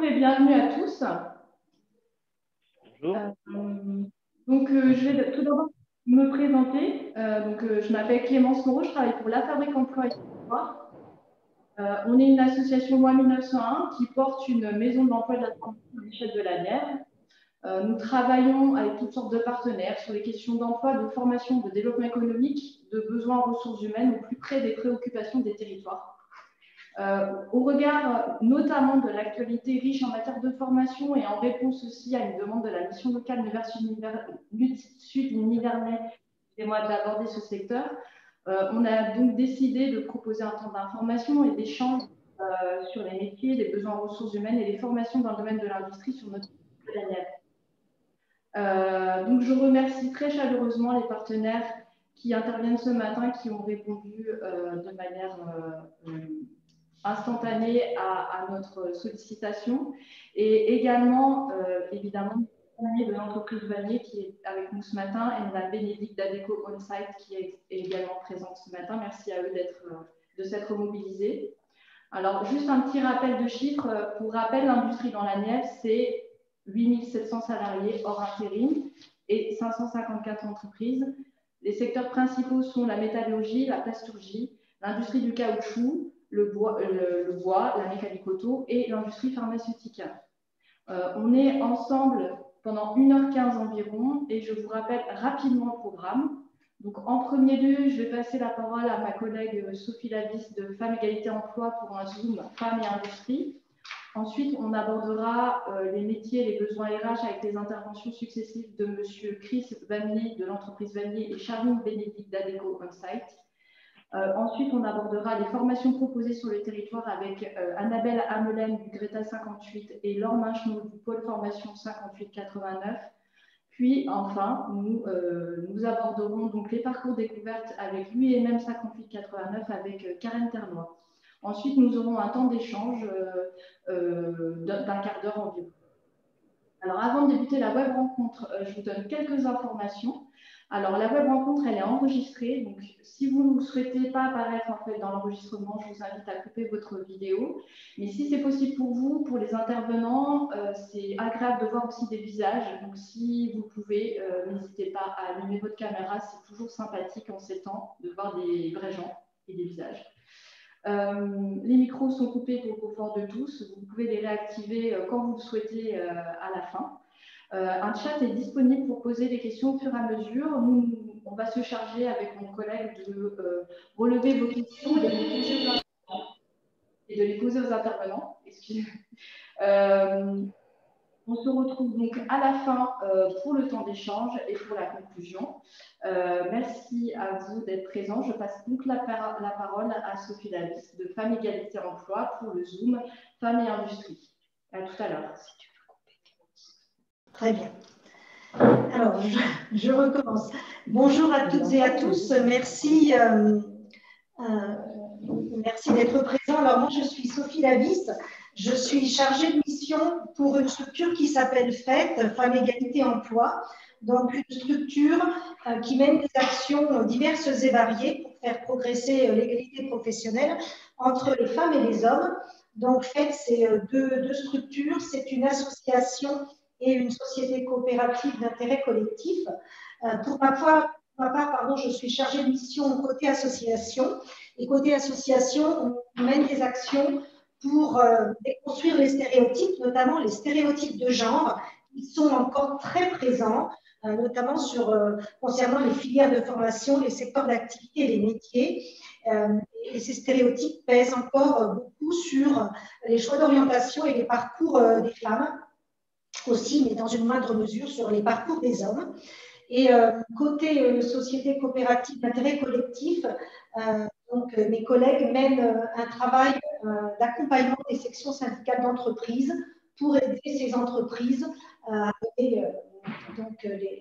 Bonjour et bienvenue à tous. Bonjour. Je vais tout d'abord me présenter. Je m'appelle Clémence Moreau, je travaille pour La Fabrique Emploi et Territoire. On est une association loi 1901 qui porte une maison de l'emploi et de la formation à l'échelle de la Nièvre. Nous travaillons avec toutes sortes de partenaires sur les questions d'emploi, de formation, de développement économique, de besoins en ressources humaines au plus près des préoccupations des territoires. Au regard notamment de l'actualité riche en matière de formation et en réponse aussi à une demande de la mission locale Sud-Nivernais d'aborder ce secteur, on a donc décidé de proposer un temps d'information et d'échange sur les métiers, les besoins en ressources humaines et les formations dans le domaine de l'industrie sur notre planète. Donc je remercie très chaleureusement les partenaires qui interviennent ce matin, qui ont répondu de manière instantanée à notre sollicitation, et également évidemment de l'entreprise Vanier qui est avec nous ce matin, et Mme Bénédicte d'Adeco On-Site qui est également présente ce matin. Merci à eux de s'être mobilisés. Alors, juste un petit rappel de chiffres. Pour rappel, l'industrie dans la Nièvre, c'est 8 700 salariés hors intérim et 554 entreprises. Les secteurs principaux sont la métallurgie, la plasturgie, l'industrie du caoutchouc, le bois, la mécanique auto et l'industrie pharmaceutique. On est ensemble pendant 1h15 environ et je vous rappelle rapidement le programme. Donc, en premier lieu, je vais passer la parole à ma collègue Sophie Lavis de Femmes, Égalité, Emploi pour un Zoom Femmes et Industrie. Ensuite, on abordera les métiers et les besoins RH avec les interventions successives de M. Chris Vanier de l'entreprise Vanier et Charline Bénédicte d'Adeco On-Site. Ensuite, on abordera les formations proposées sur le territoire avec Annabelle Amelen du Greta 58 et Laure Minchneau du pôle formation 5889. Puis, enfin, nous aborderons donc les parcours découvertes avec l'UIMM 5889 avec Karen Ternois. Ensuite, nous aurons un temps d'échange d'un quart d'heure environ. Alors, avant de débuter la web rencontre, je vous donne quelques informations. Alors, la web rencontre, elle est enregistrée. Donc, si vous ne souhaitez pas apparaître en fait, dans l'enregistrement, je vous invite à couper votre vidéo. Mais si c'est possible pour vous, pour les intervenants, c'est agréable de voir aussi des visages. Donc, si vous pouvez, n'hésitez pas à allumer votre caméra. C'est toujours sympathique en ces temps de voir des vrais gens et des visages. Les micros sont coupés pour le confort de tous. Vous pouvez les réactiver quand vous le souhaitez à la fin. Un chat est disponible pour poser des questions au fur et à mesure. Nous, on va se charger avec mon collègue de relever vos questions et de les poser aux intervenants. On se retrouve donc à la fin pour le temps d'échange et pour la conclusion. Merci à vous d'être présents. Je passe donc la parole à Sophie Lavis de Femmes, Égalité, Emploi pour le Zoom Femmes et Industrie. À tout à l'heure. Très bien. Alors, je recommence. Bonjour à toutes et à tous. Merci, merci d'être présents. Alors, moi, je suis Sophie Lavis. Je suis chargée de mission pour une structure qui s'appelle FET, Femmes, Égalité, Emploi. Donc, une structure qui mène des actions diverses et variées pour faire progresser l'égalité professionnelle entre les femmes et les hommes. Donc, FET, c'est deux structures. C'est une association et une société coopérative d'intérêt collectif. Pour ma part, je suis chargée de mission côté association. Et côté association, on mène des actions pour déconstruire les stéréotypes, notamment les stéréotypes de genre, qui sont encore très présents, notamment concernant les filières de formation, les secteurs d'activité et les métiers. Et ces stéréotypes pèsent encore beaucoup sur les choix d'orientation et les parcours des femmes, aussi, mais dans une moindre mesure sur les parcours des hommes. Et côté société coopérative d'intérêt collectif, donc, mes collègues mènent un travail d'accompagnement des sections syndicales d'entreprise pour aider ces entreprises à mener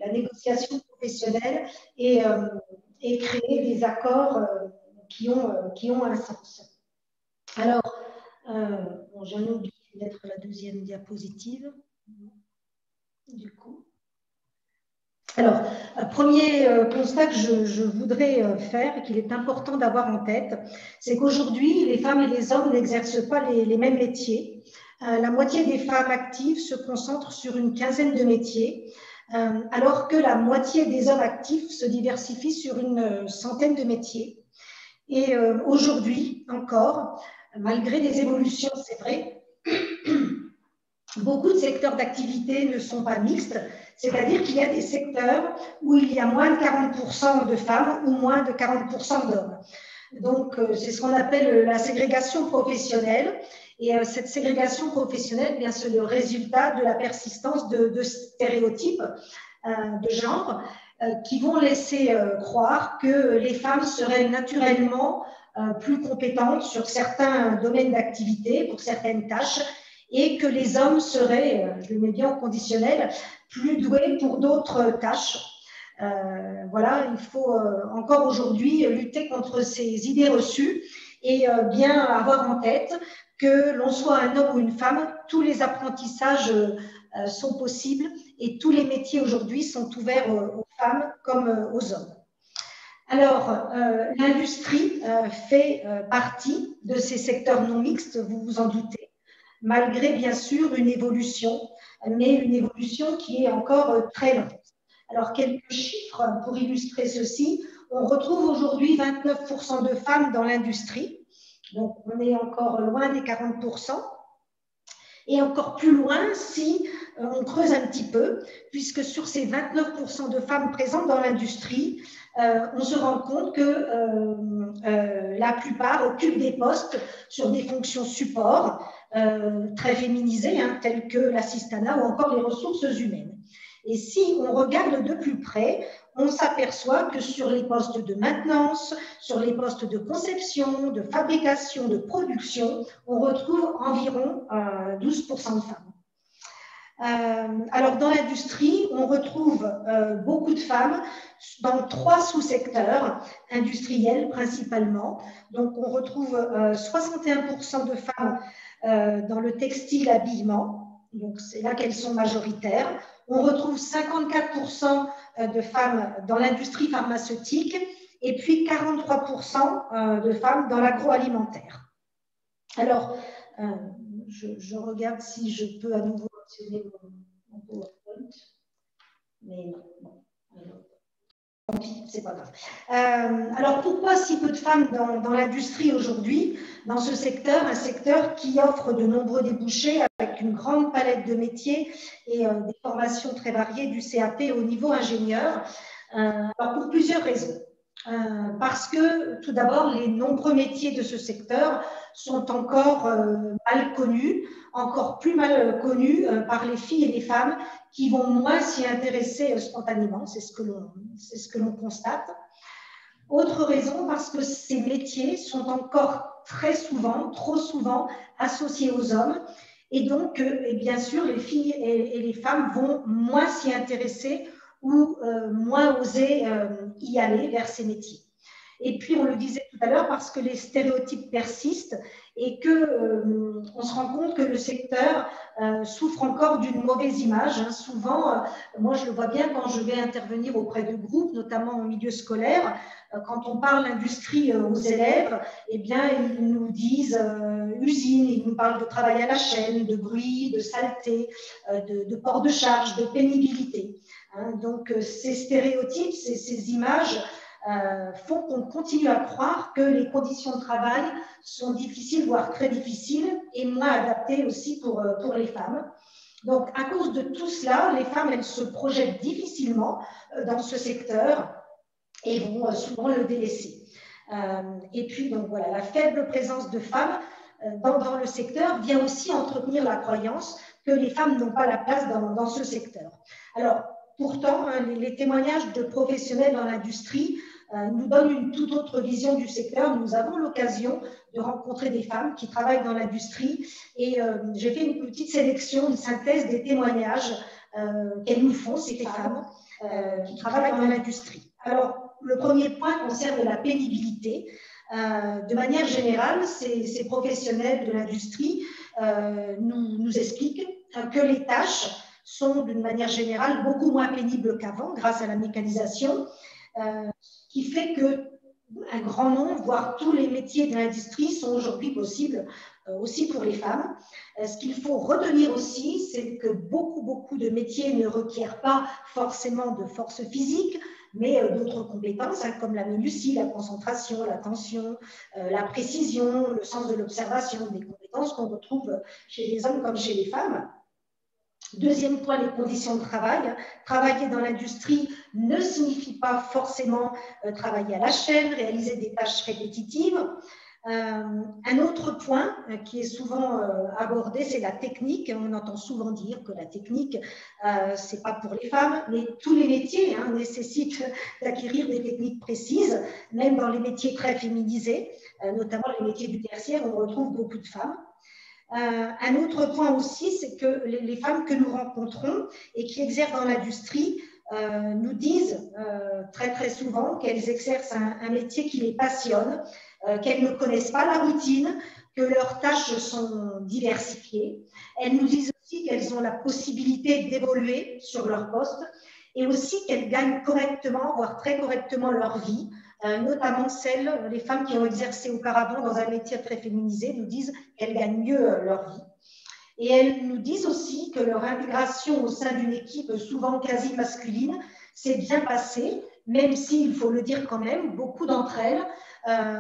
la négociation professionnelle et créer des accords qui ont un sens. Alors, j'en ai oublié de mettre la deuxième diapositive. Du coup. Alors, premier constat que je voudrais faire et qu'il est important d'avoir en tête, c'est qu'aujourd'hui, les femmes et les hommes n'exercent pas les mêmes métiers. la moitié des femmes actives se concentrent sur une quinzaine de métiers, alors que la moitié des hommes actifs se diversifient sur une centaine de métiers. Et aujourd'hui encore, malgré des évolutions, c'est vrai, beaucoup de secteurs d'activité ne sont pas mixtes, c'est-à-dire qu'il y a des secteurs où il y a moins de 40% de femmes ou moins de 40% d'hommes. Donc, c'est ce qu'on appelle la ségrégation professionnelle. Et cette ségrégation professionnelle, bien, c'est le résultat de la persistance de stéréotypes de genre qui vont laisser croire que les femmes seraient naturellement plus compétentes sur certains domaines d'activité, pour certaines tâches, et que les hommes seraient, je le mets bien au conditionnel, plus doués pour d'autres tâches. Voilà, il faut encore aujourd'hui lutter contre ces idées reçues et bien avoir en tête que l'on soit un homme ou une femme, tous les apprentissages sont possibles et tous les métiers aujourd'hui sont ouverts aux femmes comme aux hommes. Alors, l'industrie fait partie de ces secteurs non mixtes, vous vous en doutez, malgré bien sûr une évolution, mais une évolution qui est encore très lente. Alors, quelques chiffres pour illustrer ceci. On retrouve aujourd'hui 29% de femmes dans l'industrie, donc on est encore loin des 40%, et encore plus loin si on creuse un petit peu, puisque sur ces 29% de femmes présentes dans l'industrie, on se rend compte que la plupart occupent des postes sur des fonctions support très féminisées, hein, telles que l'assistanat ou encore les ressources humaines. Et si on regarde de plus près, on s'aperçoit que sur les postes de maintenance, sur les postes de conception, de fabrication, de production, on retrouve environ 12% de femmes. Alors, dans l'industrie, on retrouve beaucoup de femmes dans 3 sous-secteurs industriels principalement. Donc, on retrouve 61% de femmes dans le textile habillement. Donc, c'est là qu'elles sont majoritaires. On retrouve 54% de femmes dans l'industrie pharmaceutique et puis 43% de femmes dans l'agroalimentaire. Alors, je regarde si je peux à nouveau actionner mon PowerPoint, mais non. Tant pis, c'est pas grave. Alors, pourquoi si peu de femmes dans l'industrie aujourd'hui, dans ce secteur, un secteur qui offre de nombreux débouchés avec une grande palette de métiers et des formations très variées du CAP au niveau ingénieur? Alors, pour plusieurs raisons. Parce que, tout d'abord, les nombreux métiers de ce secteur sont encore mal connus, encore plus mal connus par les filles et les femmes qui vont moins s'y intéresser spontanément, c'est ce que l'on constate. Autre raison, parce que ces métiers sont encore très souvent, trop souvent, associés aux hommes, et donc, et bien sûr, les filles et les femmes vont moins s'y intéresser ou moins oser y aller vers ces métiers. Et puis, on le disait tout à l'heure, parce que les stéréotypes persistent et qu'on se rend compte que le secteur souffre encore d'une mauvaise image. Hein. Souvent, moi, je le vois bien quand je vais intervenir auprès de groupes, notamment au milieu scolaire, quand on parle d'industrie aux élèves, eh bien, ils nous disent usine, ils nous parlent de travail à la chaîne, de bruit, de saleté, de port de charge, de pénibilité. Hein. Donc, ces stéréotypes, ces images font qu'on continue à croire que les conditions de travail sont difficiles, voire très difficiles, et moins adaptées aussi pour les femmes. Donc, à cause de tout cela, les femmes, elles se projettent difficilement dans ce secteur et vont souvent le délaisser. Et puis, donc voilà, la faible présence de femmes dans le secteur vient aussi entretenir la croyance que les femmes n'ont pas la place dans ce secteur. Alors, pourtant, les témoignages de professionnels dans l'industrie nous donnent une toute autre vision du secteur. Nous avons l'occasion de rencontrer des femmes qui travaillent dans l'industrie et j'ai fait une petite sélection, une synthèse des témoignages qu'elles nous font, ces femmes qui travaillent dans l'industrie. Alors, le premier point concerne la pénibilité. De manière générale, ces professionnels de l'industrie nous expliquent que les tâches sont d'une manière générale beaucoup moins pénibles qu'avant grâce à la mécanisation, qui fait que un grand nombre, voire tous les métiers de l'industrie sont aujourd'hui possibles aussi pour les femmes. Ce qu'il faut retenir aussi, c'est que beaucoup de métiers ne requièrent pas forcément de force physique, mais d'autres compétences, hein, comme la minutie, la concentration, l'attention, la précision, le sens de l'observation, des compétences qu'on retrouve chez les hommes comme chez les femmes. Deuxième point, les conditions de travail. Travailler dans l'industrie ne signifie pas forcément travailler à la chaîne, réaliser des tâches répétitives. Un autre point qui est souvent abordé, c'est la technique. On entend souvent dire que la technique, c'est pas pour les femmes, mais tous les métiers nécessitent d'acquérir des techniques précises, même dans les métiers très féminisés, notamment les métiers du tertiaire, on retrouve beaucoup de femmes. Un autre point aussi, c'est que les femmes que nous rencontrons et qui exercent dans l'industrie nous disent très souvent qu'elles exercent un métier qui les passionne, qu'elles ne connaissent pas la routine, que leurs tâches sont diversifiées. Elles nous disent aussi qu'elles ont la possibilité d'évoluer sur leur poste et aussi qu'elles gagnent correctement, voire très correctement leur vie. Notamment les femmes qui ont exercé auparavant dans un métier très féminisé nous disent qu'elles gagnent mieux leur vie. Et elles nous disent aussi que leur intégration au sein d'une équipe souvent quasi masculine s'est bien passée, même si, il faut le dire quand même, beaucoup d'entre elles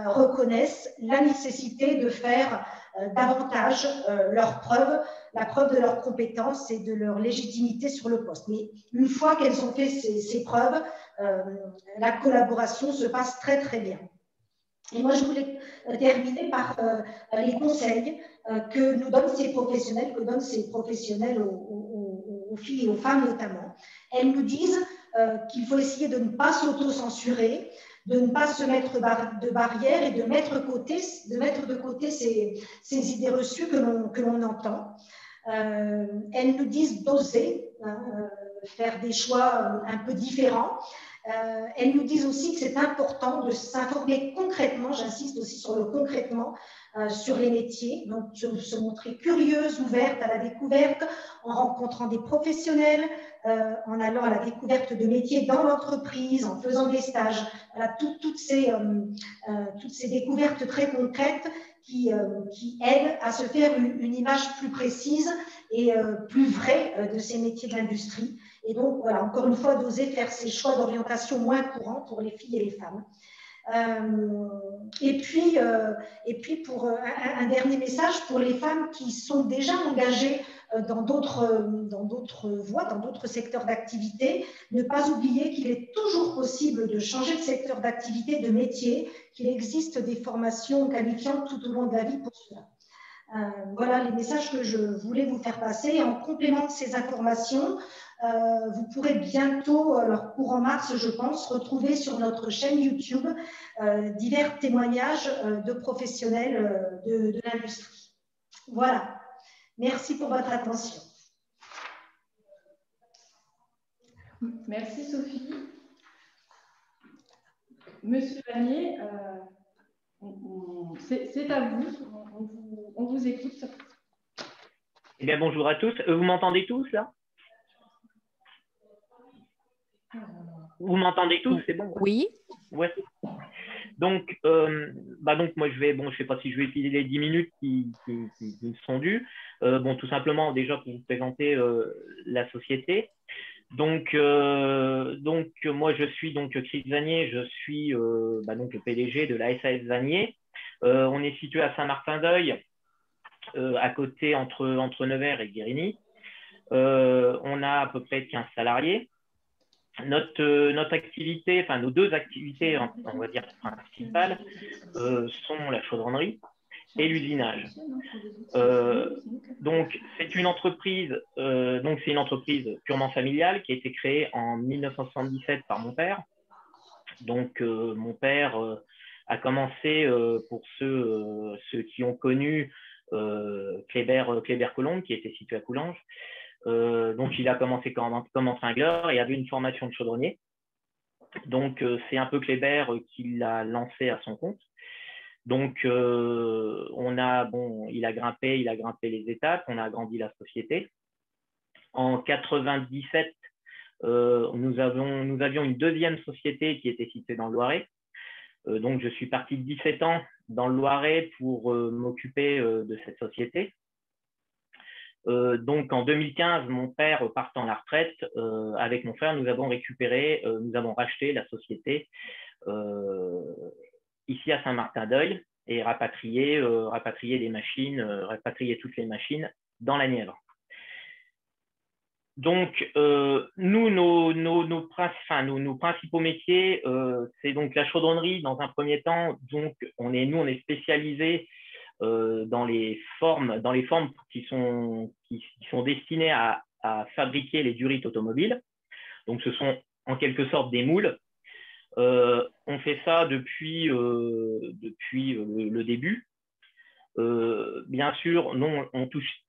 reconnaissent la nécessité de faire davantage leur preuve, la preuve de leurs compétences et de leur légitimité sur le poste. Mais une fois qu'elles ont fait ces preuves, la collaboration se passe très bien. Et moi, je voulais terminer par les conseils que nous donnent ces professionnels, aux filles et aux femmes notamment. Elles nous disent qu'il faut essayer de ne pas s'auto-censurer, de ne pas se mettre de barrières et de mettre de côté ces idées reçues que l'on entend. Elles nous disent d'oser faire des choix un peu différents. Elles nous disent aussi que c'est important de s'informer concrètement, j'insiste aussi sur le concrètement, sur les métiers, donc se montrer curieuse, ouverte à la découverte, en rencontrant des professionnels, en allant à la découverte de métiers dans l'entreprise, en faisant des stages. Voilà, toutes ces découvertes très concrètes qui aident à se faire une image plus précise et plus vraie de ces métiers de l'industrie. Et donc, voilà, encore une fois, d'oser faire ces choix d'orientation moins courants pour les filles et les femmes. Et puis pour un dernier message pour les femmes qui sont déjà engagées dans d'autres voies, dans d'autres secteurs d'activité, ne pas oublier qu'il est toujours possible de changer de secteur d'activité, de métier, qu'il existe des formations qualifiantes tout au long de la vie pour cela. Voilà les messages que je voulais vous faire passer. En complément de ces informations, vous pourrez bientôt, alors courant mars, je pense, retrouver sur notre chaîne YouTube divers témoignages de professionnels de l'industrie. Voilà. Merci pour votre attention. Merci Sophie. Monsieur Vanier, c'est à vous. On vous écoute. Eh bien, bonjour à tous. Vous m'entendez tous, là? Vous m'entendez tous, c'est bon? Oui. Ouais. Donc, moi, je sais pas si je vais utiliser les 10 minutes qui me sont dues. Tout simplement, déjà, pour vous présenter la société. Donc, moi, je suis donc Chris Vanier, je suis donc le PDG de la SAS Vanier. On est situé à Saint-Martin-d'Oeil, à côté entre Nevers et Guérini. On a à peu près 15 salariés. Notre activité, enfin nos deux activités, on va dire principales, sont la chaudronnerie et l'usinage. Donc c'est une entreprise purement familiale qui a été créée en 1977 par mon père. Donc mon père a commencé, pour ceux qui ont connu Kléber-Colombe, qui était situé à Coulanges. Donc, il a commencé comme tringleur et avait une formation de chaudronnier. Donc, c'est un peu Kléber qui l'a lancé à son compte. Donc, il a grimpé les étapes, on a agrandi la société. En 97, nous avions une deuxième société qui était située dans le Loiret. Donc, je suis parti de 17 ans dans le Loiret pour m'occuper de cette société. Donc, en 2015, mon père partant à la retraite, avec mon frère, nous avons racheté la société ici à Saint-Martin-d'Oeil et rapatrié toutes les machines dans la Nièvre. Donc, nous, nos principaux métiers, c'est donc la chaudronnerie dans un premier temps. Donc, on est spécialisé dans les formes qui sont destinées à fabriquer les durites automobiles. Donc, ce sont en quelque sorte des moules. On fait ça depuis le début. Bien sûr, non, on touche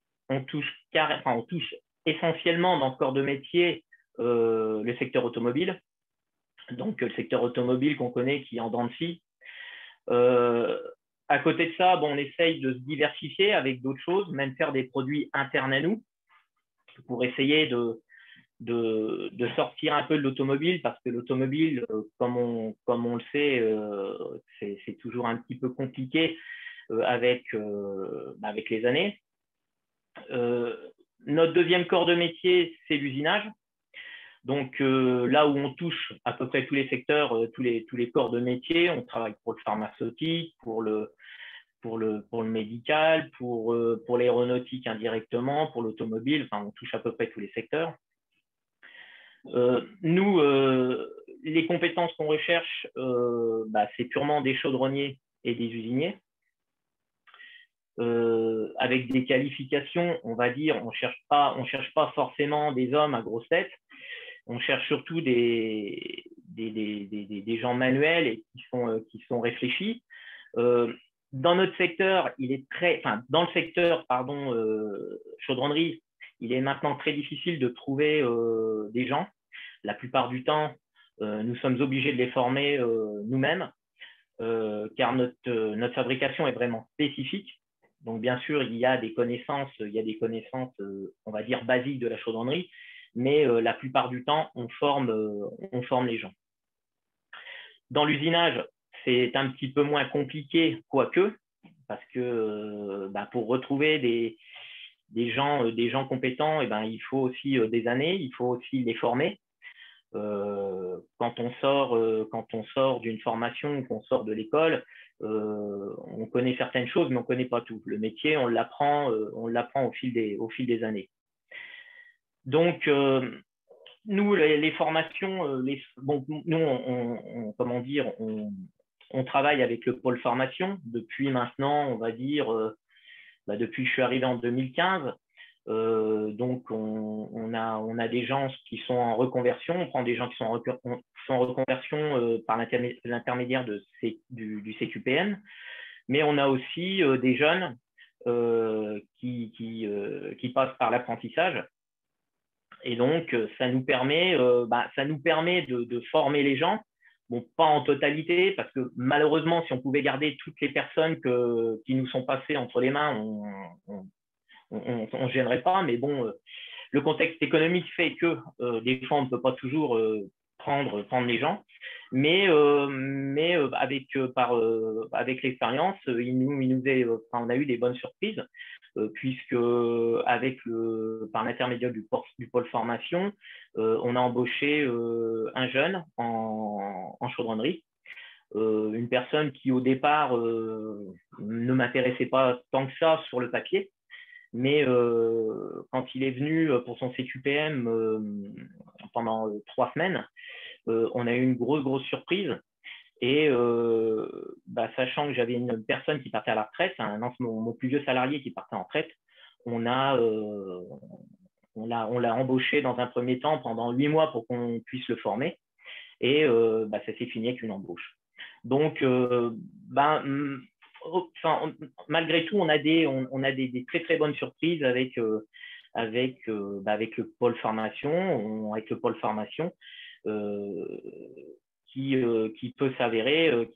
essentiellement dans le corps de métier le secteur automobile. Donc, le secteur automobile qu'on connaît qui est en dents de scie. À côté de ça, on essaye de se diversifier avec d'autres choses, même faire des produits internes à nous pour essayer de sortir un peu de l'automobile, parce que l'automobile, comme on le sait, c'est toujours un petit peu compliqué avec les années. Notre deuxième corps de métier, c'est l'usinage. Donc, là où on touche à peu près tous les secteurs, tous les corps de métier, on travaille pour le pharmaceutique, pour le médical, pour l'aéronautique indirectement, pour l'automobile, enfin, on touche à peu près tous les secteurs. Nous, les compétences qu'on recherche, c'est purement des chaudronniers et des usiniers. Avec des qualifications, on va dire, on cherche pas forcément des hommes à grosse tête, on cherche surtout des gens manuels et qui sont réfléchis. Dans notre secteur, dans le secteur chaudronnerie, il est maintenant très difficile de trouver des gens. La plupart du temps, nous sommes obligés de les former nous-mêmes, car notre fabrication est vraiment spécifique. Donc, bien sûr, il y a des connaissances, on va dire, basiques de la chaudronnerie, mais la plupart du temps, on forme les gens. Dans l'usinage, c'est un petit peu moins compliqué, quoique, parce que pour retrouver des gens compétents, il faut aussi des années, il faut aussi les former. Quand on sort d'une formation ou qu'on sort de l'école, on connaît certaines choses, mais on ne connaît pas tout. Le métier, on l'apprend au fil des années. Donc, nous, les formations, nous, on travaille avec le pôle formation depuis maintenant, on va dire, depuis que je suis arrivé en 2015. Donc, on a des gens qui sont en reconversion, on prend des gens qui sont en reconversion par l'intermédiaire du CQPM, mais on a aussi des jeunes qui passent par l'apprentissage. Et donc, ça nous permet de former les gens. Bon, pas en totalité, parce que malheureusement, si on pouvait garder toutes les personnes qui nous sont passées entre les mains, on ne gênerait pas. Mais bon, le contexte économique fait que des fois, on ne peut pas toujours prendre les gens. Mais avec l'expérience, on a eu des bonnes surprises. Puisque par l'intermédiaire du pôle formation, on a embauché un jeune en chaudronnerie, une personne qui au départ ne m'intéressait pas tant que ça sur le papier, mais quand il est venu pour son CQPM pendant 3 semaines, on a eu une grosse surprise. Et sachant que j'avais une personne qui partait à la retraite, mon plus vieux salarié qui partait en retraite, on l'a embauché dans un premier temps pendant 8 mois pour qu'on puisse le former. Et ça s'est fini avec une embauche. Donc, malgré tout, on a des très très bonnes surprises avec le pôle formation, qui peut s'avérer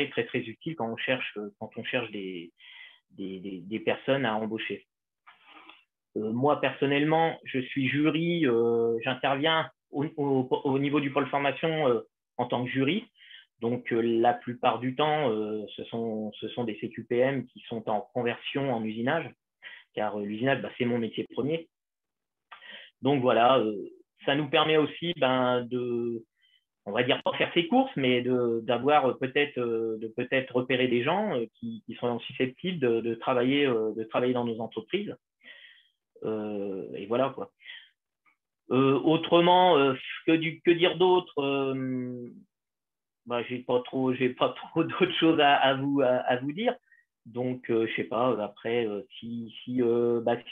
très très utile quand on cherche des personnes à embaucher. Moi personnellement, je suis jury, j'interviens au niveau du pôle formation en tant que jury. Donc, la plupart du temps, ce sont des CQPM qui sont en conversion en usinage, car l'usinage, c'est mon métier premier. Donc, voilà, ça nous permet aussi on va dire pas faire ses courses, mais d'avoir peut-être repérer des gens qui sont susceptibles de travailler dans nos entreprises. Et voilà, quoi. Autrement, que dire d'autre? J'ai pas trop d'autres choses à vous dire. Donc, je sais pas, après, si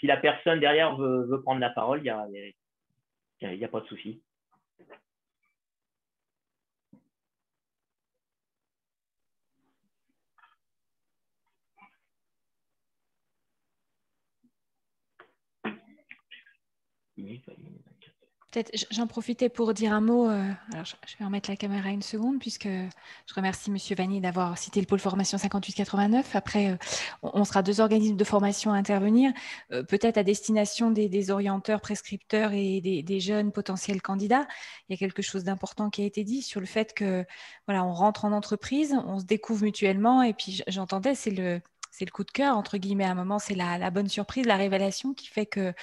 la personne derrière veut prendre la parole, il y a pas de souci. Peut-être j'en profitais pour dire un mot. Alors, je vais remettre la caméra une seconde, puisque je remercie M. Vanier d'avoir cité le pôle formation 5889. Après, on sera 2 organismes de formation à intervenir, peut-être à destination des orienteurs, prescripteurs et des jeunes potentiels candidats. Il y a quelque chose d'important qui a été dit sur le fait que, voilà, on rentre en entreprise, on se découvre mutuellement, et puis j'entendais, c'est le coup de cœur, entre guillemets, à un moment, c'est la bonne surprise, la révélation qui fait qu'il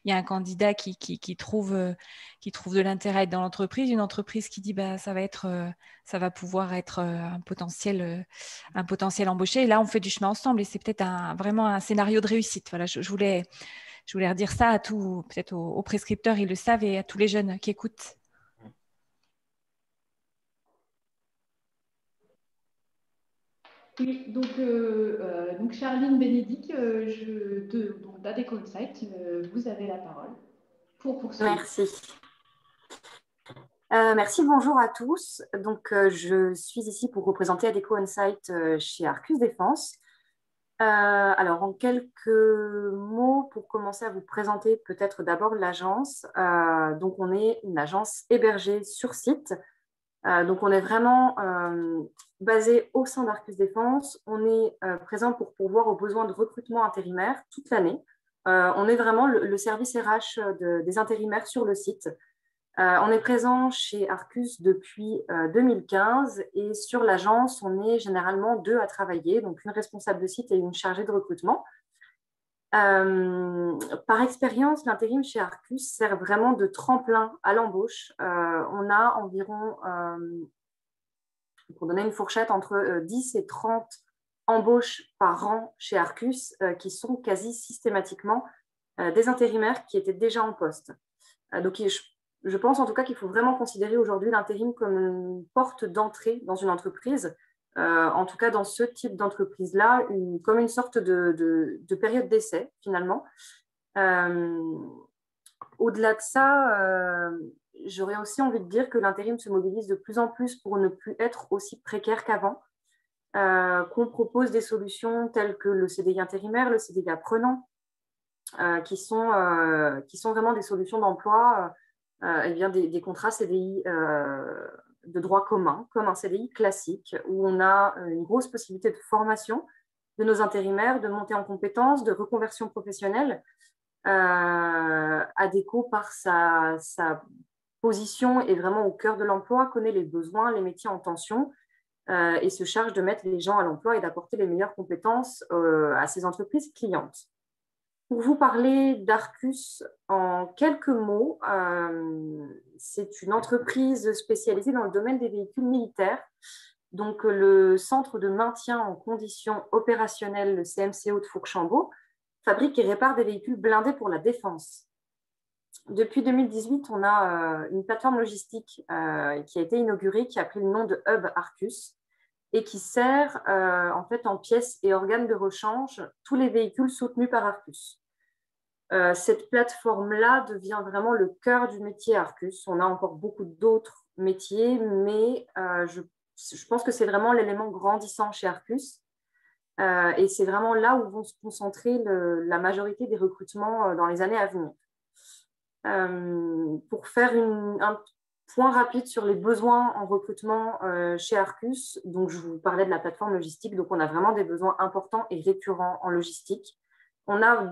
y a un candidat qui trouve de l'intérêt dans l'entreprise, une entreprise qui dit ça va pouvoir être un potentiel embauché. Et là, on fait du chemin ensemble et c'est peut-être vraiment un scénario de réussite. Voilà, je voulais redire ça à tous, peut-être aux prescripteurs, ils le savent, et à tous les jeunes qui écoutent. Oui, donc Charline Bénédicte, d'Adecco Insight, vous avez la parole pour poursuivre. Merci. Merci, bonjour à tous. Donc, je suis ici pour représenter Adecco Insight chez Arcus Défense. Alors, en quelques mots, pour commencer à vous présenter peut-être d'abord l'agence. Donc, on est une agence hébergée sur site. Donc, on est vraiment basé au sein d'Arcus Défense. On est présent pour pourvoir aux besoins de recrutement intérimaire toute l'année. On est vraiment le service RH des intérimaires sur le site. On est présent chez Arcus depuis 2015 et sur l'agence, on est généralement 2 à travailler, donc une responsable de site et une chargée de recrutement. Par expérience, l'intérim chez Arcus sert vraiment de tremplin à l'embauche. On a environ, pour donner une fourchette, entre 10 et 30 embauches par an chez Arcus qui sont quasi systématiquement des intérimaires qui étaient déjà en poste. Donc, je pense en tout cas qu'il faut vraiment considérer aujourd'hui l'intérim comme une porte d'entrée dans une entreprise, en tout cas dans ce type d'entreprise-là, comme une sorte de période d'essai finalement. Au-delà de ça, j'aurais aussi envie de dire que l'intérim se mobilise de plus en plus pour ne plus être aussi précaire qu'avant, qu'on propose des solutions telles que le CDI intérimaire, le CDI apprenant, qui sont vraiment des solutions d'emploi, des contrats CDI de droit commun, comme un CDI classique, où on a une grosse possibilité de formation de nos intérimaires, de montée en compétences, de reconversion professionnelle. Adecco, par sa position, est vraiment au cœur de l'emploi, connaît les besoins, les métiers en tension, et se charge de mettre les gens à l'emploi et d'apporter les meilleures compétences à ces entreprises clientes. Pour vous parler d'Arcus en quelques mots, c'est une entreprise spécialisée dans le domaine des véhicules militaires. Donc, le Centre de maintien en conditions opérationnelles, le CMCO de Fourchambault, fabrique et répare des véhicules blindés pour la défense. Depuis 2018, on a une plateforme logistique qui a été inaugurée, qui a pris le nom de Hub Arcus, et qui sert en fait en pièces et organes de rechange tous les véhicules soutenus par Arcus. Cette plateforme-là devient vraiment le cœur du métier Arcus. On a encore beaucoup d'autres métiers, mais je pense que c'est vraiment l'élément grandissant chez Arcus. Et c'est vraiment là où vont se concentrer la majorité des recrutements dans les années à venir. Pour faire un point rapide sur les besoins en recrutement chez Arcus, donc je vous parlais de la plateforme logistique, donc on a vraiment des besoins importants et récurrents en logistique. On a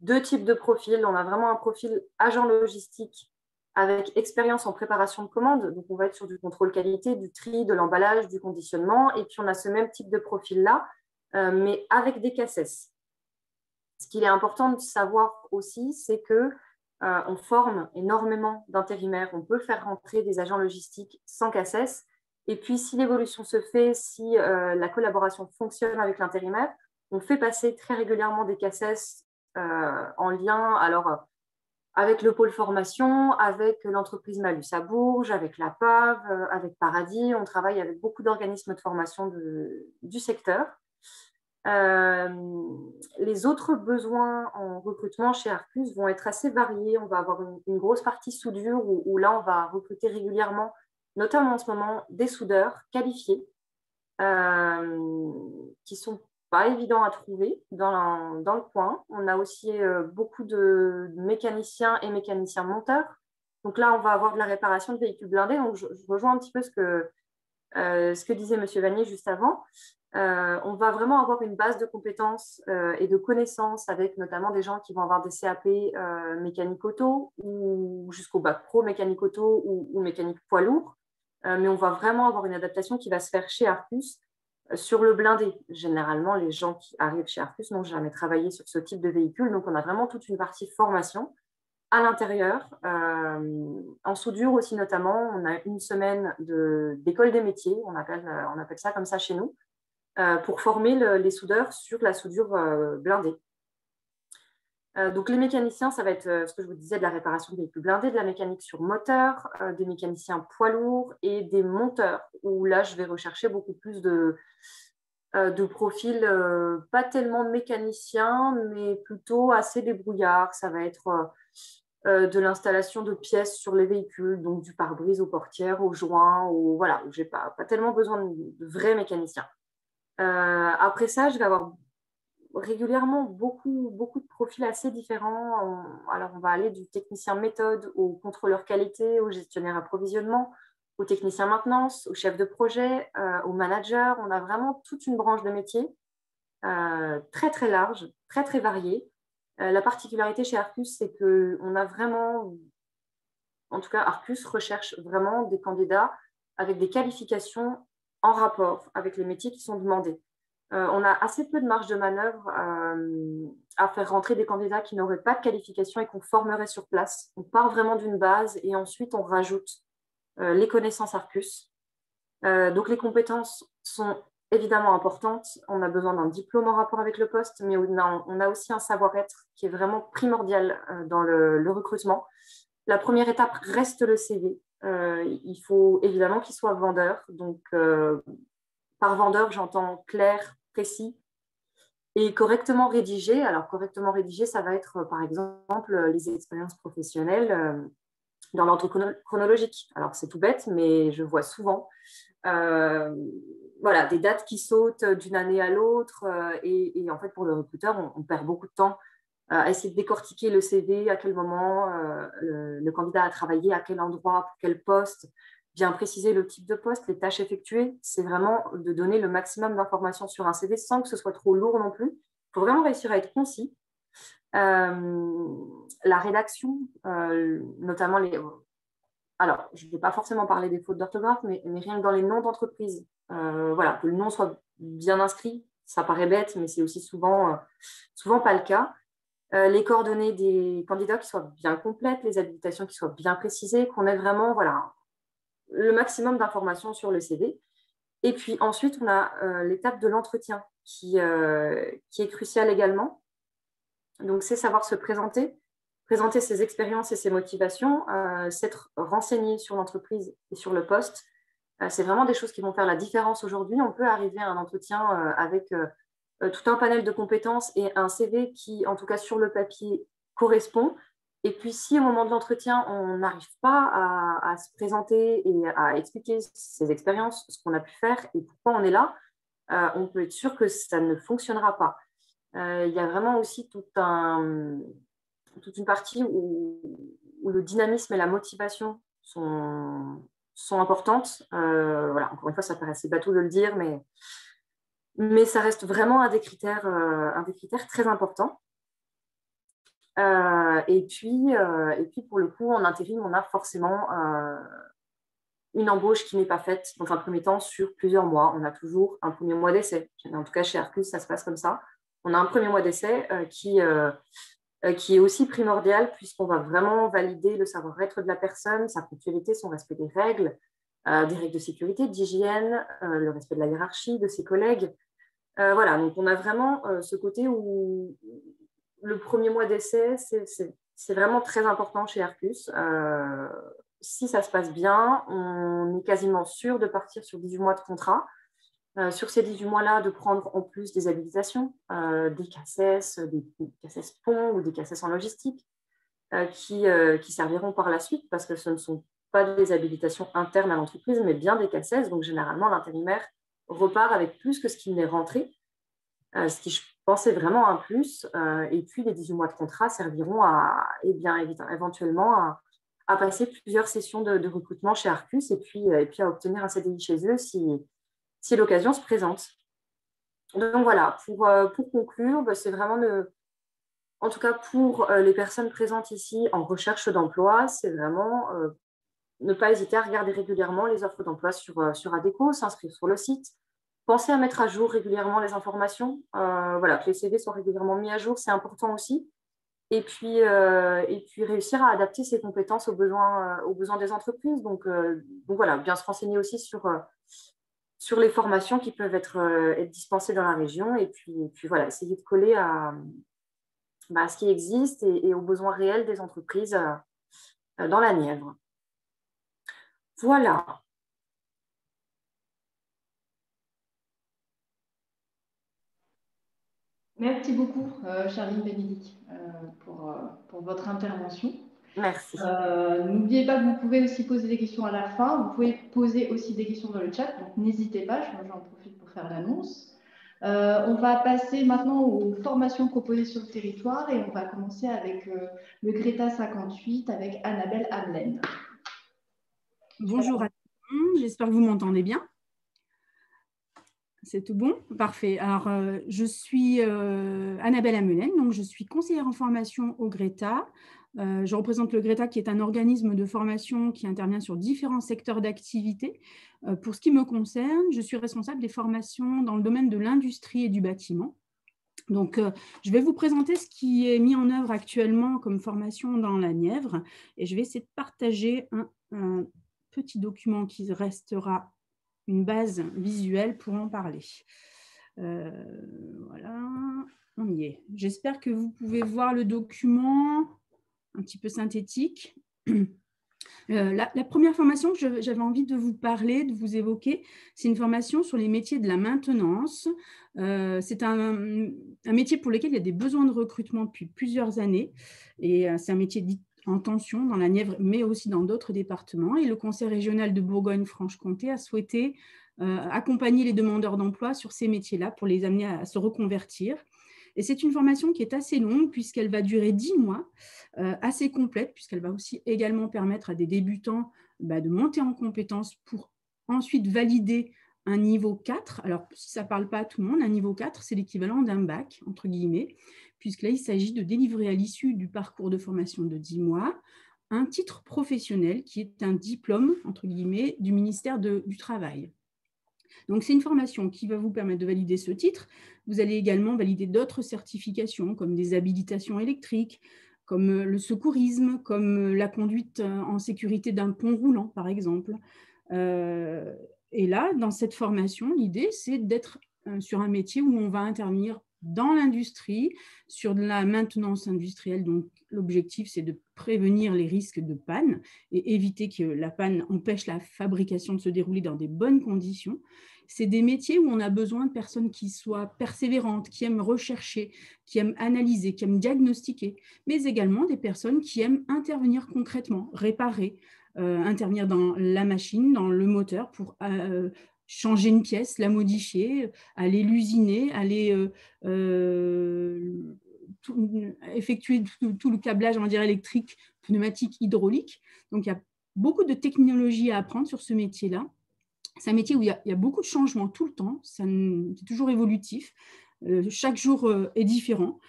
2 types de profils. On a vraiment un profil agent logistique avec expérience en préparation de commande. Donc, on va être sur du contrôle qualité, du tri, de l'emballage, du conditionnement. Et puis, on a ce même type de profil-là, mais avec des CACES. Ce qu'il est important de savoir aussi, c'est que on forme énormément d'intérimaires. On peut faire rentrer des agents logistiques sans CACES. Et puis, si l'évolution se fait, si la collaboration fonctionne avec l'intérimaire, on fait passer très régulièrement des CACES en lien avec le pôle formation, avec l'entreprise Malus à Bourges, avec la PAV, avec Paradis. On travaille avec beaucoup d'organismes de formation du secteur. Les autres besoins en recrutement chez Arcus vont être assez variés. On va avoir une grosse partie soudure où là, on va recruter régulièrement, notamment en ce moment, des soudeurs qualifiés qui sont pas évidents à trouver dans le coin. On a aussi beaucoup de mécaniciens et mécaniciens monteurs. Donc là, on va avoir de la réparation de véhicules blindés. Donc, je rejoins un petit peu ce que disait M. Vanier juste avant. On va vraiment avoir une base de compétences et de connaissances avec notamment des gens qui vont avoir des CAP mécanique auto ou jusqu'au bac pro mécanique auto ou mécanique poids lourd. Mais on va vraiment avoir une adaptation qui va se faire chez Arcus sur le blindé. Généralement, les gens qui arrivent chez Arcus n'ont jamais travaillé sur ce type de véhicule. Donc, on a vraiment toute une partie formation à l'intérieur. En soudure aussi notamment, on a une semaine d'école des métiers, on appelle ça comme ça chez nous, pour former les soudeurs sur la soudure blindée. Donc les mécaniciens, ça va être ce que je vous disais, de la réparation de véhicules blindés, de la mécanique sur moteur, des mécaniciens poids lourds et des monteurs, où là, je vais rechercher beaucoup plus de profils pas tellement mécaniciens, mais plutôt assez débrouillards. Ça va être de l'installation de pièces sur les véhicules, donc du pare-brise aux portières, aux joints, voilà, où je n'ai pas tellement besoin de vrais mécaniciens. Après ça, je vais avoir régulièrement beaucoup de profils assez différents. Alors, on va aller du technicien méthode au contrôleur qualité, au gestionnaire approvisionnement, au technicien maintenance, au chef de projet, au manager. On a vraiment toute une branche de métiers très, très large, très, très variée. La particularité chez Arcus, c'est qu'on a vraiment, en tout cas, Arcus recherche vraiment des candidats avec des qualifications en rapport avec les métiers qui sont demandés. On a assez peu de marge de manœuvre à faire rentrer des candidats qui n'auraient pas de qualification et qu'on formerait sur place. On part vraiment d'une base et ensuite on rajoute les connaissances Arcus. Donc les compétences sont évidemment importantes. On a besoin d'un diplôme en rapport avec le poste, mais on a aussi un savoir-être qui est vraiment primordial dans le recrutement. La première étape reste le CV. Il faut évidemment qu'il soit vendeur. Donc, par vendeur, j'entends clair, précis et correctement rédigé. Alors, correctement rédigé, ça va être, par exemple, les expériences professionnelles dans l'ordre chronologique. Alors, c'est tout bête, mais je vois souvent voilà, des dates qui sautent d'une année à l'autre. Et en fait, pour le recruteur, on perd beaucoup de temps à essayer de décortiquer le CV, à quel moment le candidat a travaillé, à quel endroit, pour quel poste, bien préciser le type de poste, les tâches effectuées. C'est vraiment de donner le maximum d'informations sur un CV sans que ce soit trop lourd non plus. Il faut vraiment réussir à être concis. La rédaction, notamment alors, je ne vais pas forcément parler des fautes d'orthographe, mais rien que dans les noms d'entreprise, voilà, que le nom soit bien inscrit, ça paraît bête, mais c'est aussi souvent pas le cas. Les coordonnées des candidats qui soient bien complètes, les habilitations qui soient bien précisées, qu'on ait vraiment voilà, le maximum d'informations sur le CV. Et puis ensuite, on a l'étape de l'entretien qui est cruciale également. Donc, c'est savoir se présenter ses expériences et ses motivations, s'être renseigné sur l'entreprise et sur le poste. C'est vraiment des choses qui vont faire la différence aujourd'hui. On peut arriver à un entretien avec tout un panel de compétences et un CV qui, en tout cas sur le papier, correspond. Et puis, si au moment de l'entretien, on n'arrive pas à se présenter et à expliquer ses expériences, ce qu'on a pu faire et pourquoi on est là, on peut être sûr que ça ne fonctionnera pas. Il y a vraiment aussi toute une partie où le dynamisme et la motivation sont importantes. Voilà, encore une fois, ça paraît assez bateau de le dire, mais ça reste vraiment un des critères très importants. Et puis, pour le coup, en intérim, on a forcément une embauche qui n'est pas faite dans un premier temps sur plusieurs mois. On a toujours un premier mois d'essai. En tout cas, chez Arcus, ça se passe comme ça. On a un premier mois d'essai qui est aussi primordial puisqu'on va vraiment valider le savoir-être de la personne, sa ponctualité, son respect des règles de sécurité, d'hygiène, le respect de la hiérarchie, de ses collègues. Voilà, donc on a vraiment ce côté où le premier mois d'essai, c'est vraiment très important chez Arcus. Si ça se passe bien, on est quasiment sûr de partir sur 18 mois de contrat. Sur ces 18 mois-là, de prendre en plus des habilitations, des CACES, des CACES ponts ou des CACES en logistique, qui serviront par la suite parce que ce ne sont pas des habilitations internes à l'entreprise, mais bien des CACES. Donc, généralement, l'intérimaire repart avec plus que ce qu'il n'est rentré, ce qui, je pense, est vraiment un plus. Et puis, les 18 mois de contrat serviront éventuellement à passer plusieurs sessions de recrutement chez Arcus et puis à obtenir un CDI chez eux si l'occasion se présente. Donc voilà, pour conclure, c'est vraiment en tout cas pour les personnes présentes ici en recherche d'emploi, c'est vraiment ne pas hésiter à regarder régulièrement les offres d'emploi sur Adecco, s'inscrire sur le site. Pensez à mettre à jour régulièrement les informations. Voilà, que les CV soient régulièrement mis à jour, c'est important aussi. Et puis réussir à adapter ses compétences aux besoins des entreprises. Donc voilà, bien se renseigner aussi sur les formations qui peuvent être dispensées dans la région. Et puis voilà, essayer de coller à ce qui existe et aux besoins réels des entreprises dans la Nièvre. Voilà. Merci beaucoup, Charline Bénédicte, pour votre intervention. Merci. N'oubliez pas que vous pouvez aussi poser des questions à la fin. Vous pouvez poser aussi des questions dans le chat, donc n'hésitez pas, j'en profite pour faire l'annonce. On va passer maintenant aux formations proposées sur le territoire et on va commencer avec le Greta 58 avec Annabelle Hamlen. Bonjour à tous, j'espère que vous m'entendez bien. C'est tout bon? Parfait. Alors, je suis Annabelle Hamelen, donc je suis conseillère en formation au Greta. Je représente le Greta qui est un organisme de formation qui intervient sur différents secteurs d'activité. Pour ce qui me concerne, je suis responsable des formations dans le domaine de l'industrie et du bâtiment. Donc, je vais vous présenter ce qui est mis en œuvre actuellement comme formation dans la Nièvre et je vais essayer de partager un petit document qui restera une base visuelle pour en parler. Voilà, on y est. J'espère que vous pouvez voir le document un petit peu synthétique. La première formation que j'avais envie de vous parler, de vous évoquer, c'est une formation sur les métiers de la maintenance. C'est un métier pour lequel il y a des besoins de recrutement depuis plusieurs années. Et c'est un métier dit en tension dans la Nièvre, mais aussi dans d'autres départements. Et le Conseil régional de Bourgogne-Franche-Comté a souhaité accompagner les demandeurs d'emploi sur ces métiers-là pour les amener à se reconvertir. Et c'est une formation qui est assez longue puisqu'elle va durer 10 mois, assez complète, puisqu'elle va aussi également permettre à des débutants de monter en compétences pour ensuite valider un niveau 4. Alors, si ça ne parle pas à tout le monde, un niveau 4, c'est l'équivalent d'un bac, entre guillemets, puisque là, il s'agit de délivrer à l'issue du parcours de formation de 10 mois un titre professionnel qui est un diplôme, entre guillemets, du ministère du Travail. Donc, c'est une formation qui va vous permettre de valider ce titre. Vous allez également valider d'autres certifications, comme des habilitations électriques, comme le secourisme, comme la conduite en sécurité d'un pont roulant, par exemple. Et là, dans cette formation, l'idée, c'est d'être sur un métier où on va intervenir dans l'industrie, sur de la maintenance industrielle. Donc, l'objectif, c'est de prévenir les risques de panne et éviter que la panne empêche la fabrication de se dérouler dans des bonnes conditions. C'est des métiers où on a besoin de personnes qui soient persévérantes, qui aiment rechercher, qui aiment analyser, qui aiment diagnostiquer, mais également des personnes qui aiment intervenir concrètement, réparer, intervenir dans la machine, dans le moteur pour changer une pièce, la modifier, aller l'usiner, aller effectuer tout le câblage, on va dire, électrique, pneumatique, hydraulique. Donc, il y a beaucoup de technologies à apprendre sur ce métier-là. C'est un métier où il y a beaucoup de changements tout le temps, c'est toujours évolutif. Chaque jour est différent.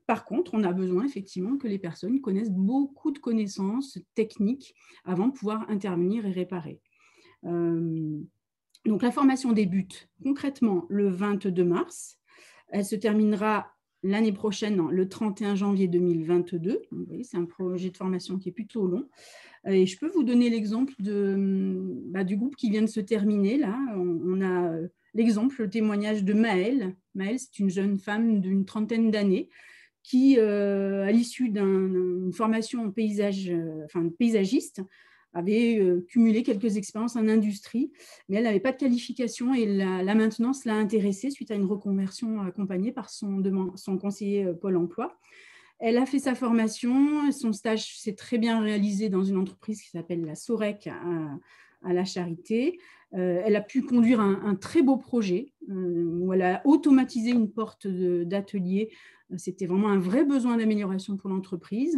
Par contre, on a besoin effectivement que les personnes connaissent beaucoup de connaissances techniques avant de pouvoir intervenir et réparer. Donc, la formation débute concrètement le 22 mars. Elle se terminera l'année prochaine, le 31 janvier 2022. Vous voyez, c'est un projet de formation qui est plutôt long. Et je peux vous donner l'exemple du groupe qui vient de se terminer. Là, on a l'exemple, le témoignage de Maëlle. Maëlle, c'est une jeune femme d'une trentaine d'années qui, à l'issue d'une formation en paysagiste, avait cumulé quelques expériences en industrie, mais elle n'avait pas de qualification et la maintenance l'a intéressée suite à une reconversion accompagnée par son conseiller Pôle emploi. Elle a fait sa formation, son stage s'est très bien réalisé dans une entreprise qui s'appelle la Sorec à la Charité. Elle a pu conduire un très beau projet où elle a automatisé une porte d'atelier. C'était vraiment un vrai besoin d'amélioration pour l'entreprise.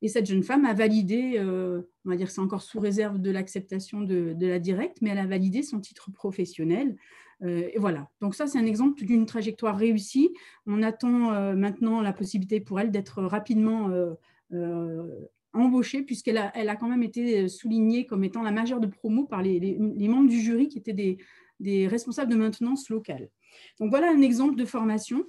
Et cette jeune femme a validé, on va dire que c'est encore sous réserve de l'acceptation de la directe, mais elle a validé son titre professionnel. Et voilà, donc ça, c'est un exemple d'une trajectoire réussie. On attend maintenant la possibilité pour elle d'être rapidement embauchée, puisqu'elle a quand même été soulignée comme étant la majeure de promo par les membres du jury qui étaient des responsables de maintenance locale. Donc voilà un exemple de formation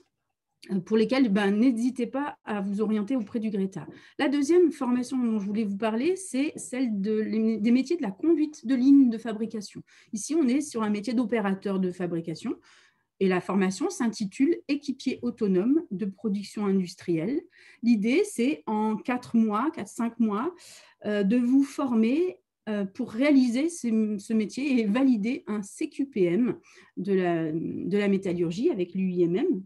pour lesquels n'hésitez pas à vous orienter auprès du Greta. La deuxième formation dont je voulais vous parler, c'est celle des métiers de la conduite de ligne de fabrication. Ici, on est sur un métier d'opérateur de fabrication et la formation s'intitule « Équipier autonome de production industrielle ». L'idée, c'est en 4-5 mois, de vous former pour réaliser ce métier et valider un CQPM de la métallurgie avec l'UIMM,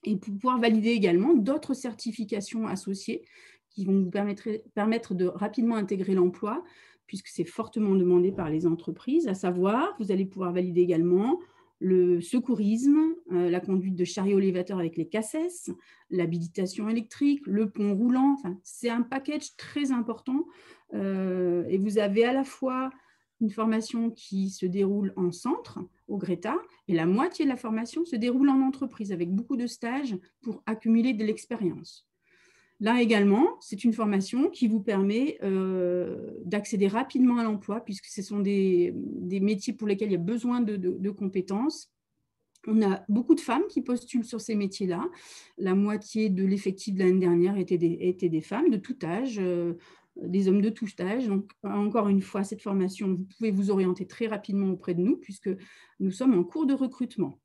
et pour pouvoir valider également d'autres certifications associées qui vont vous permettre de rapidement intégrer l'emploi, puisque c'est fortement demandé par les entreprises. À savoir, vous allez pouvoir valider également le secourisme, la conduite de chariot élévateur avec les CACES, l'habilitation électrique, le pont roulant. Enfin, c'est un package très important et vous avez à la fois une formation qui se déroule en centre, au Greta, et la moitié de la formation se déroule en entreprise, avec beaucoup de stages pour accumuler de l'expérience. Là également, c'est une formation qui vous permet d'accéder rapidement à l'emploi, puisque ce sont des métiers pour lesquels il y a besoin de compétences. On a beaucoup de femmes qui postulent sur ces métiers-là. La moitié de l'effectif de l'année dernière étaient des femmes de tout âge, des hommes de tout âge. Donc, encore une fois, cette formation, vous pouvez vous orienter très rapidement auprès de nous puisque nous sommes en cours de recrutement.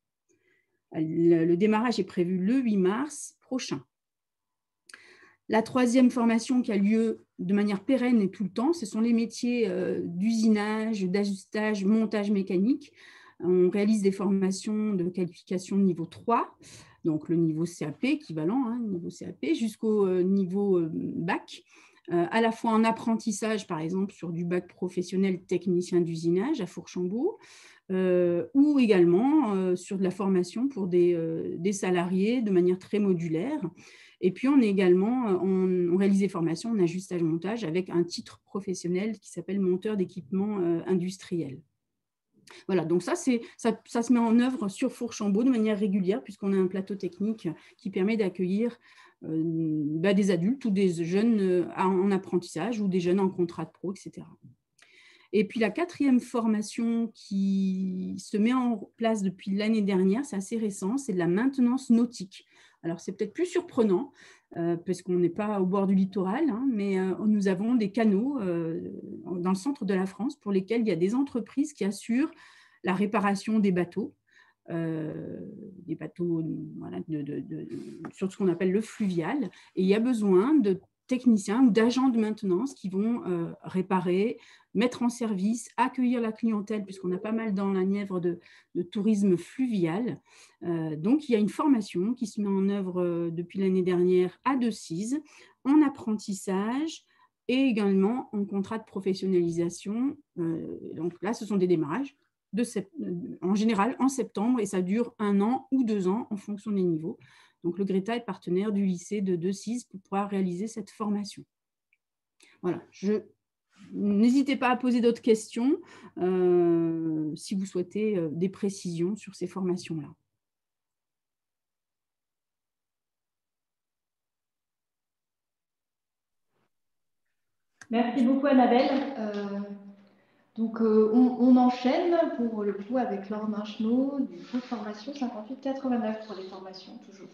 Le démarrage est prévu le 8 mars prochain. La troisième formation qui a lieu de manière pérenne et tout le temps, ce sont les métiers d'usinage, d'ajustage, montage mécanique. On réalise des formations de qualification niveau 3, donc le niveau CAP équivalent, niveau CAP, jusqu'au niveau bac. À la fois en apprentissage, par exemple, sur du bac professionnel technicien d'usinage à Fourchambault, ou également sur de la formation pour des salariés de manière très modulaire. Et puis, on réalise des formations en ajustage-montage avec un titre professionnel qui s'appelle monteur d'équipement industriel. Voilà, donc ça se met en œuvre sur Fourchambault de manière régulière puisqu'on a un plateau technique qui permet d'accueillir des adultes ou des jeunes en apprentissage ou des jeunes en contrat de pro, etc. Et puis la quatrième formation qui se met en place depuis l'année dernière, c'est assez récent, c'est de la maintenance nautique. Alors c'est peut-être plus surprenant parce qu'on n'est pas au bord du littoral, mais nous avons des canaux dans le centre de la France pour lesquels il y a des entreprises qui assurent la réparation des bateaux. Voilà, sur ce qu'on appelle le fluvial. Et il y a besoin de techniciens ou d'agents de maintenance qui vont réparer, mettre en service, accueillir la clientèle, puisqu'on a pas mal dans la Nièvre de tourisme fluvial. Donc, il y a une formation qui se met en œuvre depuis l'année dernière à Decize, en apprentissage et également en contrat de professionnalisation. Donc là, ce sont des démarrages en général en septembre et ça dure 1 an ou 2 ans en fonction des niveaux. Donc le Greta est partenaire du lycée de Decize pour pouvoir réaliser cette formation. Voilà, n'hésitez pas à poser d'autres questions si vous souhaitez des précisions sur ces formations-là. Merci beaucoup, Annabelle. Donc, on enchaîne pour le coup avec Laure Marchenot du pôle formation 5889 pour les formations, toujours.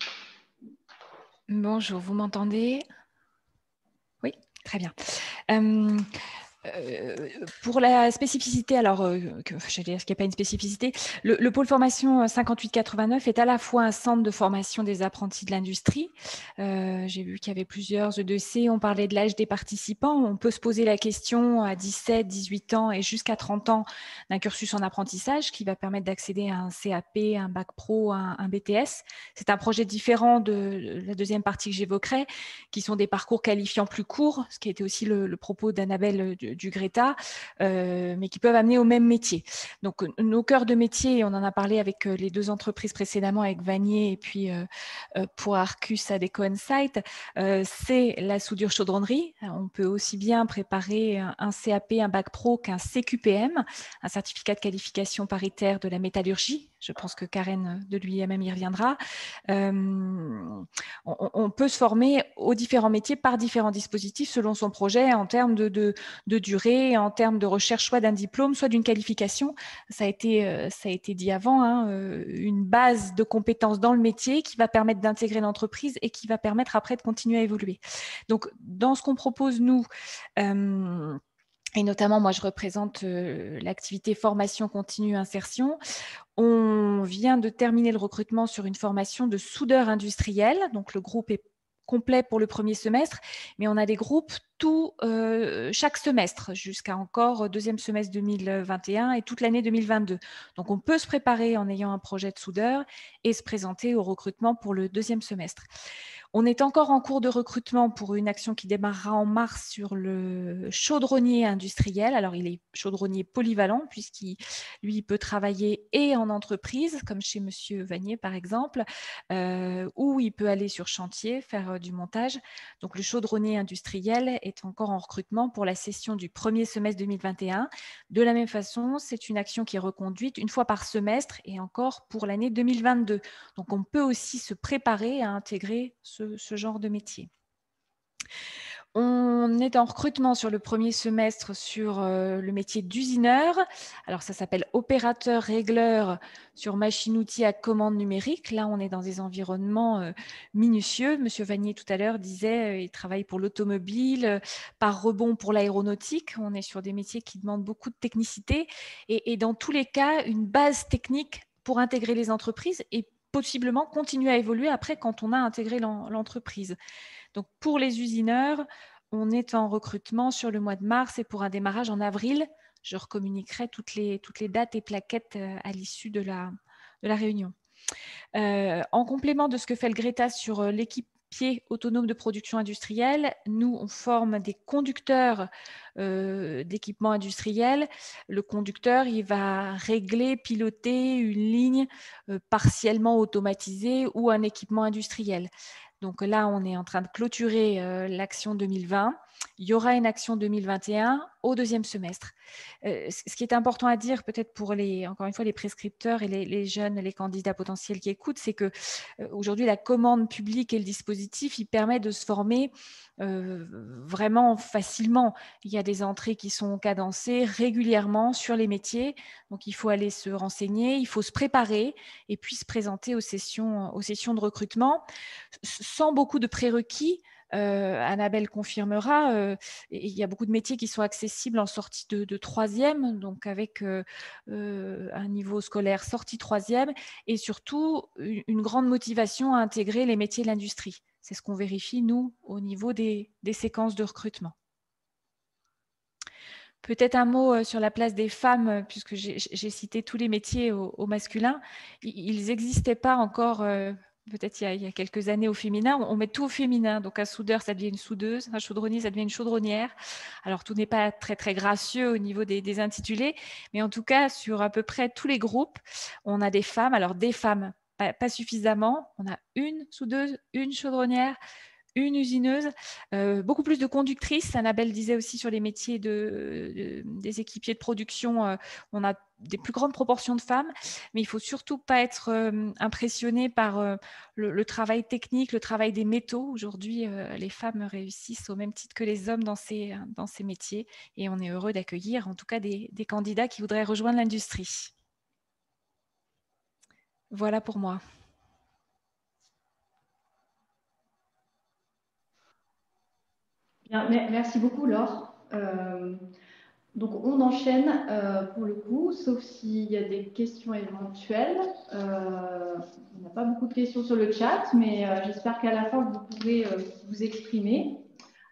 Bonjour, vous m'entendez? Oui, très bien. Pour la spécificité, alors, j'allais dire qu'il n'y a pas une spécificité, le pôle formation 5889 est à la fois un centre de formation des apprentis de l'industrie. J'ai vu qu'il y avait plusieurs EDC, on parlait de l'âge des participants. On peut se poser la question à 17, 18 ans et jusqu'à 30 ans d'un cursus en apprentissage qui va permettre d'accéder à un CAP, un bac pro, un BTS. C'est un projet différent de la deuxième partie que j'évoquerai, qui sont des parcours qualifiants plus courts, ce qui était aussi le propos d'Annabelle du Greta, mais qui peuvent amener au même métier. Donc, nos cœurs de métier, on en a parlé avec les deux entreprises précédemment, avec Vanier et puis pour Arcus Adecco Insight, c'est la soudure chaudronnerie. On peut aussi bien préparer un CAP, un bac pro qu'un CQPM, un certificat de qualification paritaire de la métallurgie. Je pense que Karen de lui-même y reviendra. On peut se former aux différents métiers par différents dispositifs selon son projet en termes de durée, en termes de recherche soit d'un diplôme, soit d'une qualification. Ça a été dit avant, hein, une base de compétences dans le métier qui va permettre d'intégrer l'entreprise et qui va permettre après de continuer à évoluer. Donc, dans ce qu'on propose, nous, et notamment, moi, je représente l'activité formation continue insertion. On vient de terminer le recrutement sur une formation de soudeur industriel. Donc, le groupe est complet pour le premier semestre, mais on a des groupes chaque semestre jusqu'à encore deuxième semestre 2021 et toute l'année 2022. Donc, on peut se préparer en ayant un projet de soudeur et se présenter au recrutement pour le deuxième semestre. On est encore en cours de recrutement pour une action qui démarrera en mars sur le chaudronnier industriel. Alors, il est chaudronnier polyvalent puisqu'il lui peut travailler et en entreprise, comme chez Monsieur Vanier par exemple, ou il peut aller sur chantier, faire du montage. Donc, le chaudronnier industriel est encore en recrutement pour la session du premier semestre 2021. De la même façon, c'est une action qui est reconduite une fois par semestre et encore pour l'année 2022. Donc, on peut aussi se préparer à intégrer ce genre de métier. On est en recrutement sur le premier semestre sur le métier d'usineur. Alors, ça s'appelle opérateur régleur sur machine-outil à commande numérique. Là, on est dans des environnements minutieux. Monsieur Vanier, tout à l'heure, disait il travaille pour l'automobile, par rebond pour l'aéronautique. On est sur des métiers qui demandent beaucoup de technicité et dans tous les cas, une base technique pour intégrer les entreprises et possiblement continuer à évoluer après quand on a intégré l'entreprise. Donc, pour les usineurs, on est en recrutement sur le mois de mars et pour un démarrage en avril. Je recommuniquerai toutes les dates et plaquettes à l'issue de la réunion. En complément de ce que fait le Greta sur l'équipier autonome de production industrielle, nous, on forme des conducteurs d'équipements industriels. Le conducteur, il va régler, piloter une ligne partiellement automatisée ou un équipement industriel. Donc là, on est en train de clôturer l'action 2020. Il y aura une action 2021 au deuxième semestre. Ce qui est important à dire, peut-être pour encore une fois, les prescripteurs et les jeunes, les candidats potentiels qui écoutent, c'est que aujourd'hui, la commande publique et le dispositif, il permet de se former vraiment facilement. Il y a des entrées qui sont cadencées régulièrement sur les métiers. Donc, il faut aller se renseigner, il faut se préparer et puis se présenter aux sessions de recrutement sans beaucoup de prérequis. Annabelle confirmera, il y a beaucoup de métiers qui sont accessibles en sortie de troisième, donc avec un niveau scolaire sortie troisième, et surtout une grande motivation à intégrer les métiers de l'industrie. C'est ce qu'on vérifie, nous, au niveau des séquences de recrutement. Peut-être un mot sur la place des femmes, puisque j'ai cité tous les métiers au masculin. Ils n'existaient pas encore... peut-être il y a quelques années au féminin, on met tout au féminin. Donc un soudeur, ça devient une soudeuse, un chaudronnier, ça devient une chaudronnière. Alors tout n'est pas très très gracieux au niveau des intitulés, mais en tout cas sur à peu près tous les groupes, on a des femmes. Alors des femmes, pas suffisamment. On a une soudeuse, une chaudronnière, une usineuse, beaucoup plus de conductrices. Annabelle disait aussi sur les métiers des équipiers de production, on a des plus grandes proportions de femmes, mais il ne faut surtout pas être impressionné par le travail technique, le travail des métaux. Aujourd'hui, les femmes réussissent au même titre que les hommes dans ces métiers, et on est heureux d'accueillir en tout cas des candidats qui voudraient rejoindre l'industrie. Voilà pour moi. Bien, merci beaucoup, Laure. Donc, on enchaîne pour le coup, sauf s'il y a des questions éventuelles. On n'a pas beaucoup de questions sur le chat, mais j'espère qu'à la fin, vous pourrez vous exprimer.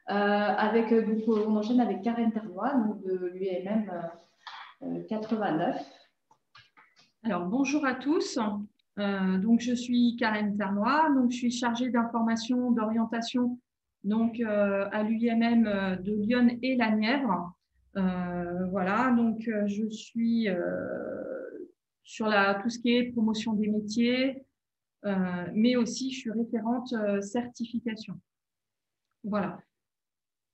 Donc, on enchaîne avec Karen Ternois, donc de l'UMM 89. Alors, bonjour à tous. Donc, je suis Karen Ternois, donc je suis chargée d'information, d'orientation donc, à l'UMM de Lyon et la Nièvre. Voilà, donc je suis sur tout ce qui est promotion des métiers, mais aussi je suis référente certification. Voilà.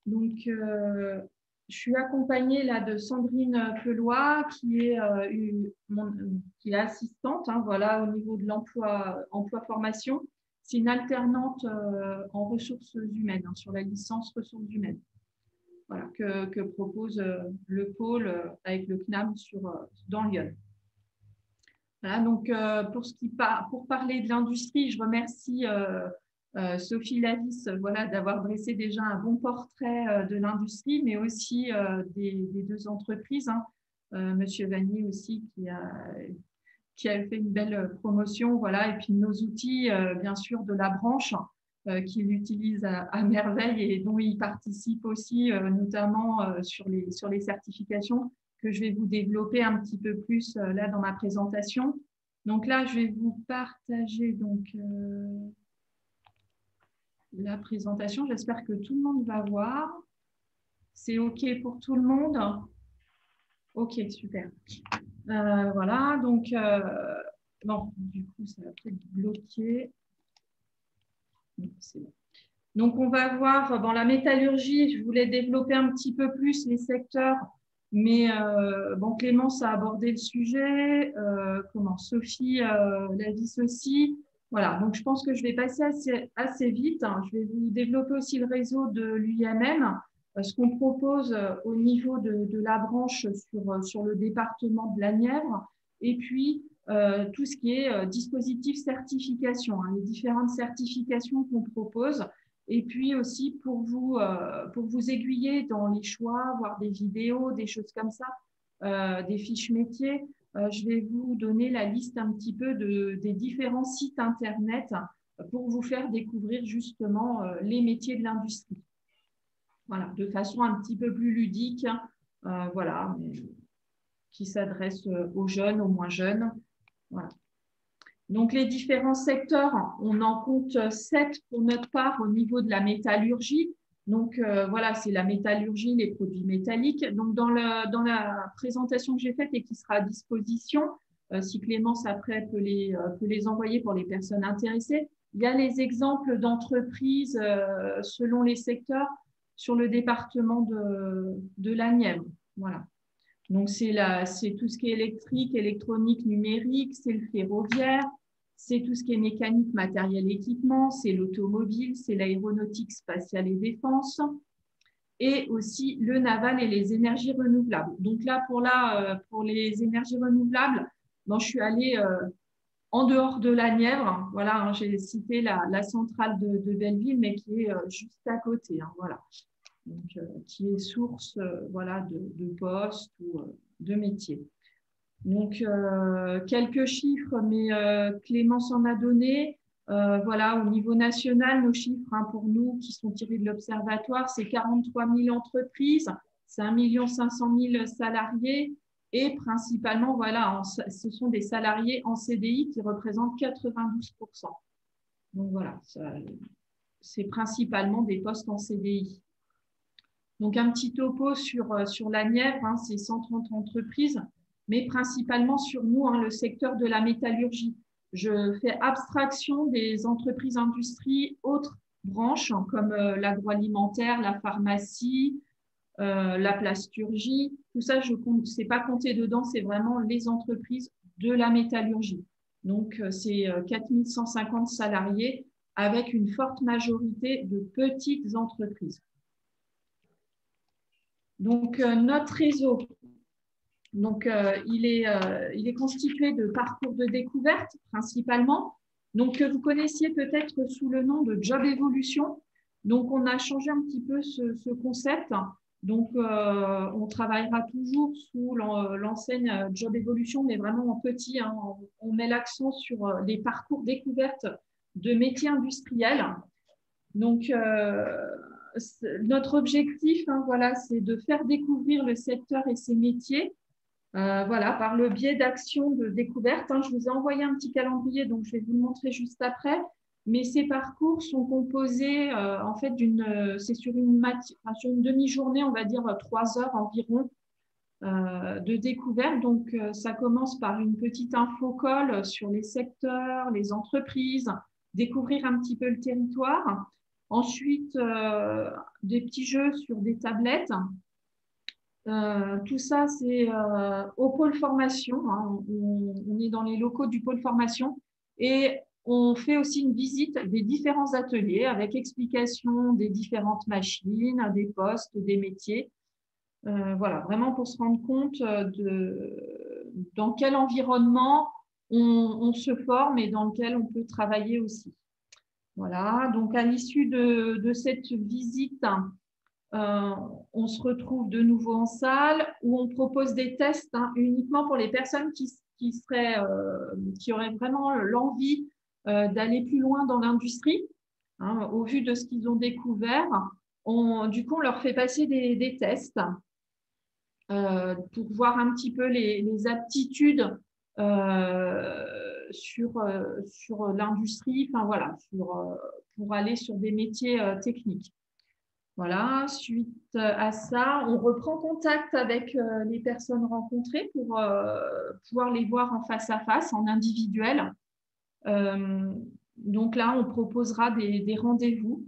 Donc, je suis accompagnée là de Sandrine Pelois, qui est assistante, hein, voilà, au niveau de emploi-formation. C'est une alternante en ressources humaines, hein, sur la licence ressources humaines. Voilà, que propose le pôle avec le CNAM dans Lyon. Voilà, donc pour parler de l'industrie, je remercie Sophie Lavis, voilà, d'avoir dressé déjà un bon portrait de l'industrie, mais aussi des deux entreprises. Hein. Monsieur Vanier aussi qui a fait une belle promotion, voilà, et puis nos outils, bien sûr, de la branche, qu'il utilise à merveille et dont il participe aussi, notamment sur les certifications que je vais vous développer un petit peu plus là dans ma présentation. Donc là, je vais vous partager donc, la présentation. J'espère que tout le monde va voir. C'est OK pour tout le monde? OK, super. Voilà, donc, bon, du coup, ça va peut-être bloquer. C'est bon. Donc, on va voir dans la métallurgie, je voulais développer un petit peu plus les secteurs, mais bon, Clémence a abordé le sujet, Sophie Lavis aussi. Voilà, donc je pense que je vais passer assez vite. Hein. Je vais vous développer aussi le réseau de l'UMM, ce qu'on propose au niveau de la branche sur le département de la Nièvre, et puis tout ce qui est dispositif certification, hein, les différentes certifications qu'on propose. Et puis aussi pour vous aiguiller dans les choix, voir des vidéos, des choses comme ça, des fiches métiers. Je vais vous donner la liste un petit peu des différents sites Internet pour vous faire découvrir justement les métiers de l'industrie. Voilà, de façon un petit peu plus ludique, voilà, mais qui s'adresse aux jeunes, aux moins jeunes. Voilà. Donc, les différents secteurs, on en compte 7 pour notre part au niveau de la métallurgie. Donc, voilà, c'est la métallurgie, les produits métalliques. Donc, dans la présentation que j'ai faite et qui sera à disposition, si Clémence après peut les envoyer pour les personnes intéressées, il y a les exemples d'entreprises selon les secteurs sur le département de la Nièvre. Voilà. Donc, c'est tout ce qui est électrique, électronique, numérique, c'est le ferroviaire, c'est tout ce qui est mécanique, matériel, équipement, c'est l'automobile, c'est l'aéronautique spatiale et défense, et aussi le naval et les énergies renouvelables. Donc là, pour les énergies renouvelables, bon, je suis allée en dehors de la Nièvre. Voilà, hein, j'ai cité la centrale de Belleville, mais qui est juste à côté. Hein, voilà. Donc, qui est source voilà, de postes ou de métiers. Donc, quelques chiffres, mais Clémence en a donné. Voilà, au niveau national, nos chiffres hein, pour nous qui sont tirés de l'Observatoire, c'est 43 000 entreprises, c'est 1 500 000 salariés et principalement, voilà, ce sont des salariés en CDI qui représentent 92%. Donc, voilà, c'est principalement des postes en CDI. Donc, un petit topo sur la Nièvre, hein, c'est 130 entreprises, mais principalement sur nous, hein, le secteur de la métallurgie. Je fais abstraction des entreprises industries, autres branches, hein, comme l'agroalimentaire, la pharmacie, la plasturgie, Tout ça, je compte, c'est pas compté dedans, c'est vraiment les entreprises de la métallurgie. Donc, c'est 4150 salariés avec une forte majorité de petites entreprises. Donc, notre réseau, donc, il est constitué de parcours de découverte principalement, donc que vous connaissiez peut-être sous le nom de Job Evolution. Donc, on a changé un petit peu ce concept. Donc, on travaillera toujours sous l'enseigne Job Evolution, mais vraiment en petit. Hein. On met l'accent sur les parcours découverte de métiers industriels. Donc, notre objectif, hein, voilà, c'est de faire découvrir le secteur et ses métiers. Voilà, par le biais d'actions de découverte. Hein. Je vous ai envoyé un petit calendrier, donc je vais vous le montrer juste après. Mais ces parcours sont composés, en fait, c'est sur une demi-journée, on va dire 3 heures environ de découverte. Donc, ça commence par une petite info-call sur les secteurs, les entreprises, découvrir un petit peu le territoire. Ensuite, des petits jeux sur des tablettes. Tout ça, c'est au pôle formation. Hein. On est dans les locaux du pôle formation et on fait aussi une visite des différents ateliers avec explication des différentes machines, des postes, des métiers. Voilà, vraiment pour se rendre compte dans quel environnement on se forme et dans lequel on peut travailler aussi. Voilà, donc à l'issue de cette visite, on se retrouve de nouveau en salle où on propose des tests uniquement pour les personnes qui auraient vraiment l'envie d'aller plus loin dans l'industrie. Au vu de ce qu'ils ont découvert, du coup, on leur fait passer des tests pour voir un petit peu les aptitudes sur l'industrie, enfin voilà, pour aller sur des métiers techniques. Voilà, suite à ça, on reprend contact avec les personnes rencontrées pour pouvoir les voir en face à face, en individuel. Donc là, on proposera des rendez-vous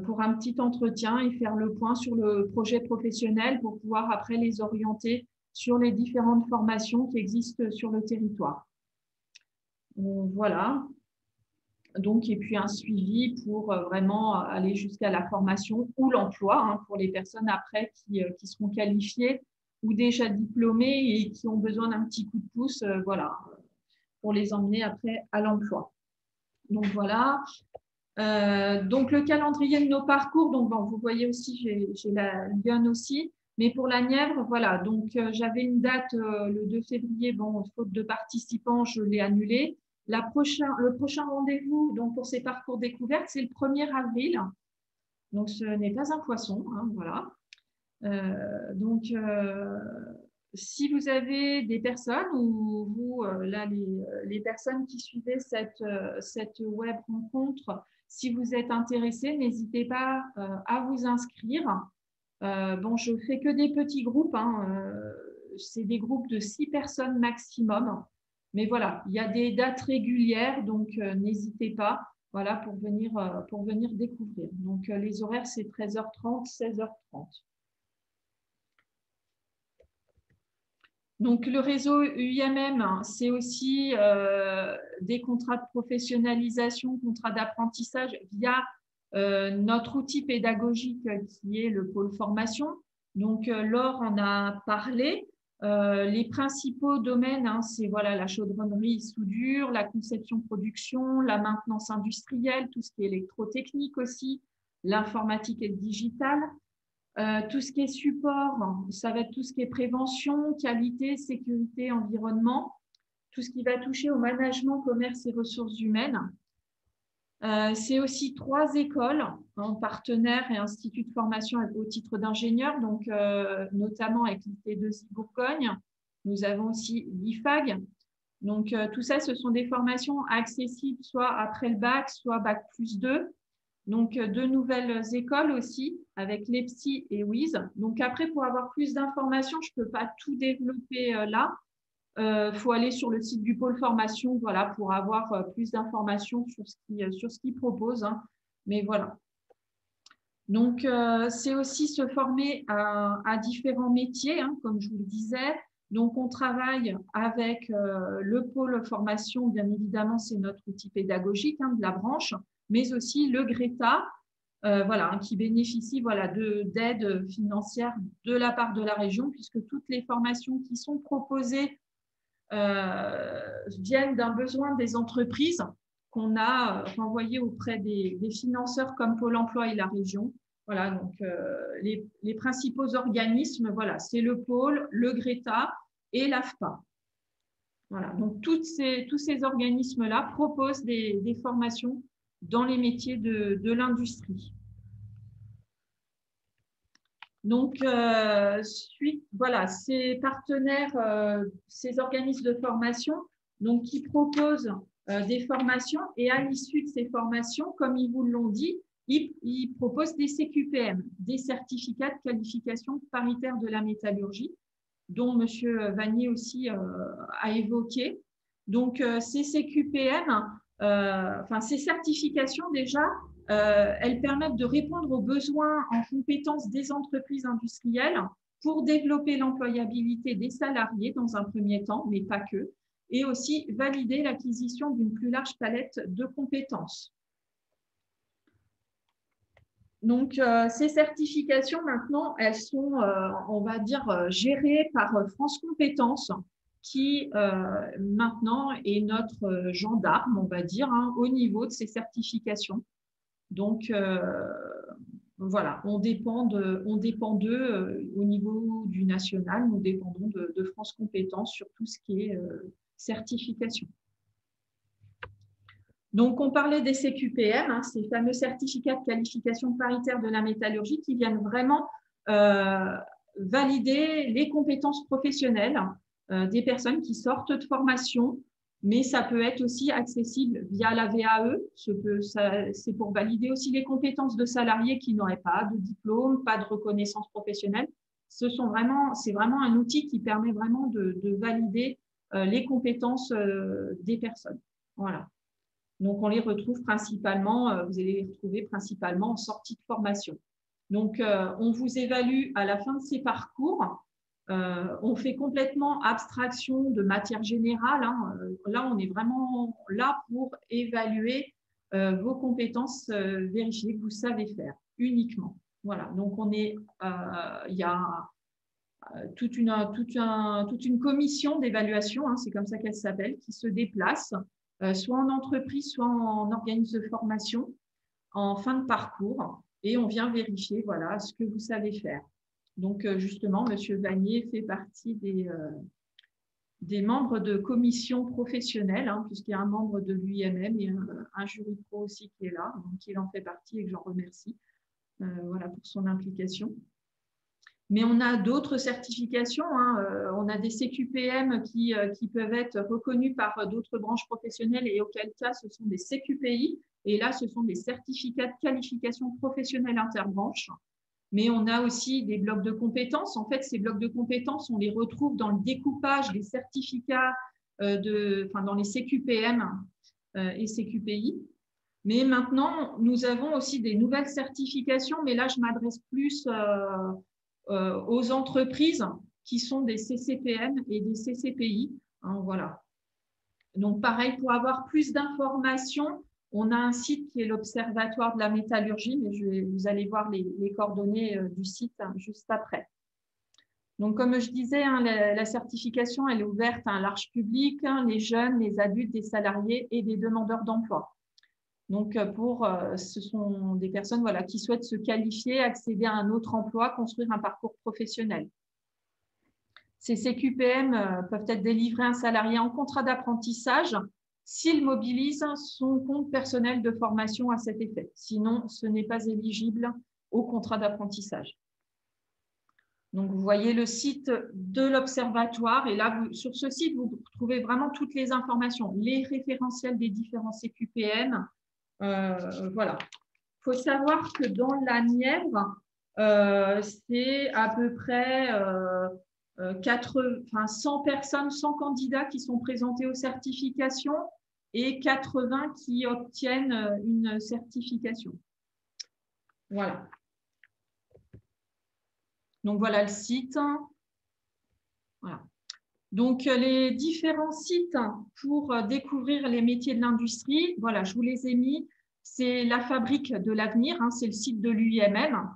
pour un petit entretien et faire le point sur le projet professionnel pour pouvoir après les orienter sur les différentes formations qui existent sur le territoire. Voilà. Donc, et puis un suivi pour vraiment aller jusqu'à la formation ou l'emploi pour les personnes après qui seront qualifiées ou déjà diplômées et qui ont besoin d'un petit coup de pouce, voilà, pour les emmener après à l'emploi. Donc, voilà. Donc, le calendrier de nos parcours, donc bon, vous voyez aussi, j'ai la Lyon aussi, mais pour la Nièvre, voilà, donc j'avais une date le 2 février, bon, faute de participants, je l'ai annulée. Le prochain rendez-vous donc pour ces parcours découvertes, c'est le 1er avril. Donc, ce n'est pas un poisson. Voilà. Si vous avez des personnes ou vous, là, les personnes qui suivaient cette web rencontre, si vous êtes intéressés, n'hésitez pas à vous inscrire. Bon, je ne fais que des petits groupes. C'est des groupes de 6 personnes maximum. Mais voilà, il y a des dates régulières, donc n'hésitez pas voilà, pour venir découvrir. Donc, les horaires, c'est 13h30, 16h30. Donc, le réseau UIMM, c'est aussi des contrats de professionnalisation, contrats d'apprentissage via notre outil pédagogique qui est le pôle formation. Donc, Laure en a parlé. Les principaux domaines, c'est voilà, la chaudronnerie soudure, la conception-production, la maintenance industrielle, tout ce qui est électrotechnique aussi, l'informatique et le digital. Tout ce qui est support, ça va être tout ce qui est prévention, qualité, sécurité, environnement, tout ce qui va toucher au management, commerce et ressources humaines. C'est aussi 3 écoles en partenaire et instituts de formation au titre d'ingénieur, donc notamment avec l'IT2I Bourgogne. Nous avons aussi l'IFAG. Donc, tout ça, ce sont des formations accessibles soit après le bac, soit bac plus 2. Donc, 2 nouvelles écoles aussi avec l'EPSI et WIS. Donc, après, pour avoir plus d'informations, je ne peux pas tout développer là. Faut aller sur le site du pôle formation voilà, pour avoir plus d'informations sur ce qu'ils proposent. Mais voilà. Donc, c'est aussi se former à différents métiers, hein, comme je vous le disais. Donc, on travaille avec le pôle formation, bien évidemment, c'est notre outil pédagogique hein, de la branche, mais aussi le GRETA, voilà, hein, qui bénéficie voilà, d'aides financières de la part de la région, puisque toutes les formations qui sont proposées viennent d'un besoin des entreprises qu'on a renvoyé auprès des financeurs comme Pôle emploi et la région. Voilà, donc les principaux organismes, voilà, c'est le pôle, le GRETA et l'AFPA. Voilà, donc tous ces organismes-là proposent des formations dans les métiers de l'industrie. Donc, voilà, ces partenaires, ces organismes de formation, donc, qui proposent des formations et à l'issue de ces formations, comme ils vous l'ont dit, ils proposent des CQPM, des certificats de qualification paritaire de la métallurgie, dont M. Vanier aussi a évoqué. Donc, ces CQPM, enfin, ces certifications déjà, elles permettent de répondre aux besoins en compétences des entreprises industrielles pour développer l'employabilité des salariés dans un premier temps, mais pas que, et aussi valider l'acquisition d'une plus large palette de compétences. Donc, ces certifications, maintenant, elles sont, on va dire, gérées par France Compétences, qui maintenant est notre gendarme, on va dire, hein, au niveau de ces certifications. Donc, voilà, on dépend d'eux au niveau du national, nous dépendons de France Compétences sur tout ce qui est certification. Donc, on parlait des CQPR, hein, ces fameux certificats de qualification paritaire de la métallurgie qui viennent vraiment valider les compétences professionnelles des personnes qui sortent de formation, mais ça peut être aussi accessible via la VAE. C'est pour valider aussi les compétences de salariés qui n'auraient pas de diplôme, pas de reconnaissance professionnelle. C'est vraiment un outil qui permet vraiment de valider les compétences des personnes. Voilà. Donc, on les retrouve principalement, vous allez les retrouver principalement en sortie de formation. Donc, on vous évalue à la fin de ces parcours. On fait complètement abstraction de matière générale. Hein. Là, on est vraiment là pour évaluer vos compétences, vérifier que vous savez faire uniquement. Voilà. Donc, il y a toute une commission d'évaluation, hein, c'est comme ça qu'elle s'appelle, qui se déplace, soit en entreprise, soit en organisme de formation, en fin de parcours, et on vient vérifier voilà, ce que vous savez faire. Donc, justement, M. Vanier fait partie des membres de commission professionnelle, hein, puisqu'il y a un membre de l'UIMM et un jury pro aussi qui est là, donc il en fait partie et que j'en remercie voilà, pour son implication. Mais on a d'autres certifications, hein. On a des CQPM qui peuvent être reconnus par d'autres branches professionnelles et auquel cas ce sont des CQPI. Et là, ce sont des certificats de qualification professionnelle interbranche. Mais on a aussi des blocs de compétences. En fait, ces blocs de compétences, on les retrouve dans le découpage des certificats, dans les CQPM et CQPI. Mais maintenant, nous avons aussi des nouvelles certifications, mais là, je m'adresse plus aux entreprises qui sont des CCPM et des CCPI. Hein, voilà. Donc, pareil, pour avoir plus d'informations, on a un site qui est l'Observatoire de la métallurgie, mais vous allez voir les coordonnées du site hein, juste après. Donc, comme je disais, hein, la certification, elle est ouverte à un large public, hein, les jeunes, les adultes, des salariés et des demandeurs d'emploi. Donc, ce sont des personnes voilà, qui souhaitent se qualifier, accéder à un autre emploi, construire un parcours professionnel. Ces CQPM peuvent être délivrés à un salarié en contrat d'apprentissage s'il mobilise son compte personnel de formation à cet effet. Sinon, ce n'est pas éligible au contrat d'apprentissage. Donc, vous voyez le site de l'Observatoire et là, sur ce site, vous trouvez vraiment toutes les informations, les référentiels des différents CQPM. Voilà. Il faut savoir que dans la Nièvre, c'est à peu près 100 personnes, 100 candidats qui sont présentés aux certifications et 80 qui obtiennent une certification. Voilà. Donc, voilà le site. Voilà. Donc, les différents sites pour découvrir les métiers de l'industrie, voilà, je vous les ai mis. C'est la fabrique de l'avenir, hein, c'est le site de l'UIMM.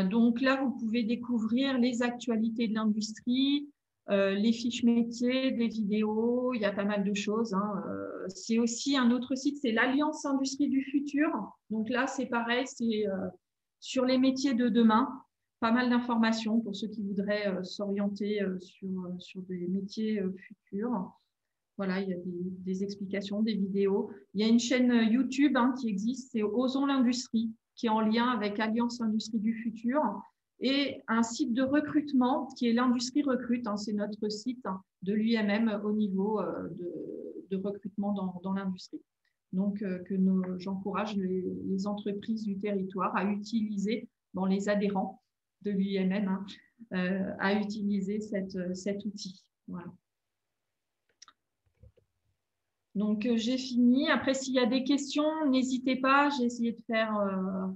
Donc là, vous pouvez découvrir les actualités de l'industrie, les fiches métiers, des vidéos, il y a pas mal de choses. Hein. C'est aussi un autre site, c'est l'Alliance Industrie du Futur. Donc là, c'est pareil, c'est sur les métiers de demain. Pas mal d'informations pour ceux qui voudraient s'orienter sur des métiers futurs. Voilà, il y a des explications, des vidéos. Il y a une chaîne YouTube qui existe, c'est Osons l'Industrie, qui est en lien avec Alliance Industrie du Futur, et un site de recrutement qui est l'Industrie Recrute. C'est notre site de l'UIMM au niveau de recrutement dans l'industrie. Donc, j'encourage les entreprises du territoire à utiliser, les adhérents de l'UIMM, à utiliser cet outil. Voilà. Donc, j'ai fini. Après, s'il y a des questions, n'hésitez pas. J'ai essayé de faire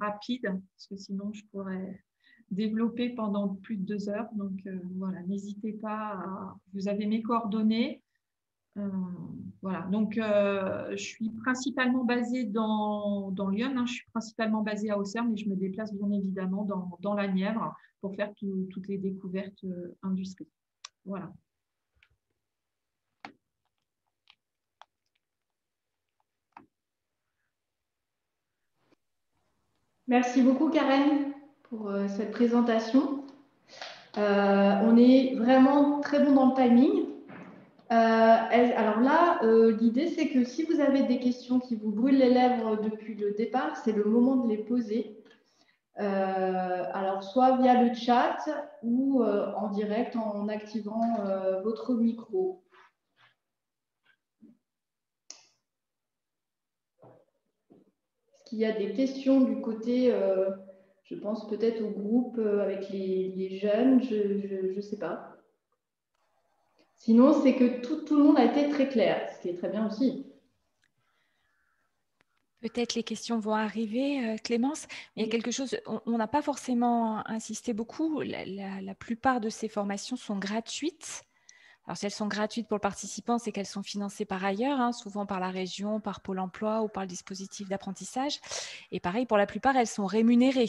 rapide, parce que sinon, je pourrais développer pendant plus de 2 heures. Donc, voilà, n'hésitez pas. Vous avez mes coordonnées. Voilà. Donc, je suis principalement basée dans Lyon. Je suis principalement basée à Auxerre, mais je me déplace bien évidemment dans la Nièvre pour faire toutes les découvertes industrie. Voilà. Merci beaucoup, Karen, pour cette présentation. On est vraiment très bon dans le timing. Alors là, l'idée, c'est que si vous avez des questions qui vous brûlent les lèvres depuis le départ, c'est le moment de les poser. Alors, soit via le chat ou en direct en activant votre micro. Est-ce qu'il y a des questions du côté, je pense peut-être au groupe avec les jeunes, je ne sais pas. Sinon, c'est que tout le monde a été très clair, ce qui est très bien aussi. Peut-être les questions vont arriver, Clémence. Il y a quelque chose, on n'a pas forcément insisté beaucoup. La plupart de ces formations sont gratuites. Alors, si elles sont gratuites pour le participant, c'est qu'elles sont financées par ailleurs, souvent par la région, par Pôle emploi ou par le dispositif d'apprentissage. Et pareil, pour la plupart, elles sont rémunérées.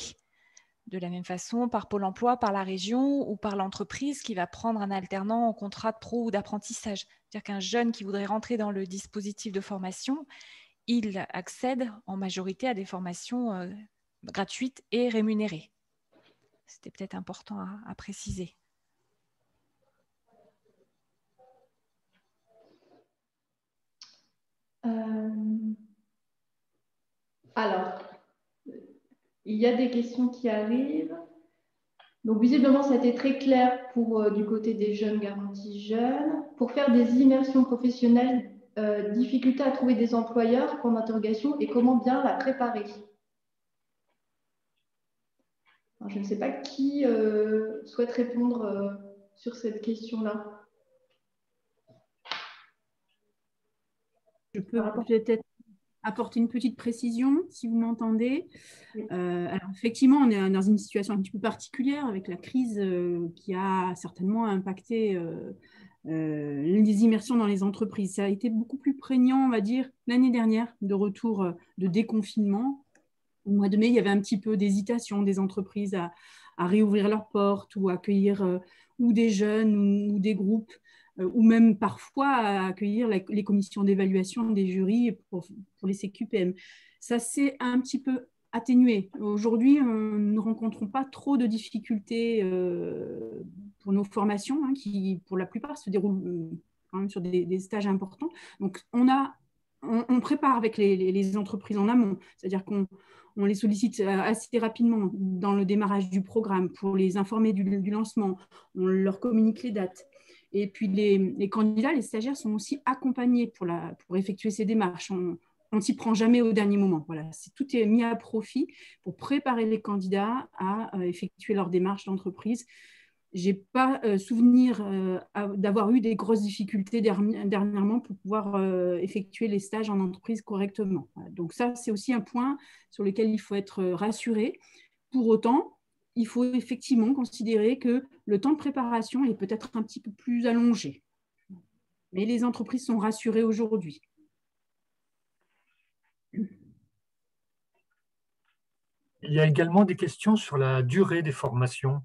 De la même façon, par Pôle emploi, par la région ou par l'entreprise qui va prendre un alternant en contrat de pro ou d'apprentissage. C'est-à-dire qu'un jeune qui voudrait rentrer dans le dispositif de formation, il accède en majorité à des formations gratuites et rémunérées. C'était peut-être important à préciser. Alors, il y a des questions qui arrivent. Donc, visiblement, ça a été très clair pour du côté des jeunes garantis jeunes. Pour faire des immersions professionnelles, difficulté à trouver des employeurs, point d'interrogation, et comment bien la préparer? Alors, je ne sais pas qui souhaite répondre sur cette question-là. Je peux peut-être apporter une petite précision, si vous m'entendez. Oui. Alors, effectivement, on est dans une situation un petit peu particulière avec la crise qui a certainement impacté les immersions dans les entreprises. Ça a été beaucoup plus prégnant, on va dire, l'année dernière, de retour de déconfinement. Au mois de mai, il y avait un petit peu d'hésitation des entreprises à réouvrir leurs portes ou à accueillir ou des jeunes ou des groupes, ou même parfois à accueillir les commissions d'évaluation des jurys pour les CQPM. Ça s'est un petit peu atténué. Aujourd'hui, nous ne rencontrons pas trop de difficultés pour nos formations, qui pour la plupart se déroulent sur des stages importants. Donc, on prépare avec les entreprises en amont, c'est-à-dire qu'on les sollicite assez rapidement dans le démarrage du programme pour les informer du lancement, on leur communique les dates. Et puis les candidats, les stagiaires sont aussi accompagnés pour effectuer ces démarches. On ne s'y prend jamais au dernier moment. Voilà, tout est mis à profit pour préparer les candidats à effectuer leur démarche d'entreprise. Je n'ai pas souvenir d'avoir eu des grosses difficultés dernièrement pour pouvoir effectuer les stages en entreprise correctement. Donc ça, c'est aussi un point sur lequel il faut être rassuré. Pour autant, il faut effectivement considérer que le temps de préparation est peut-être un petit peu plus allongé. Mais les entreprises sont rassurées aujourd'hui. Il y a également des questions sur la durée des formations.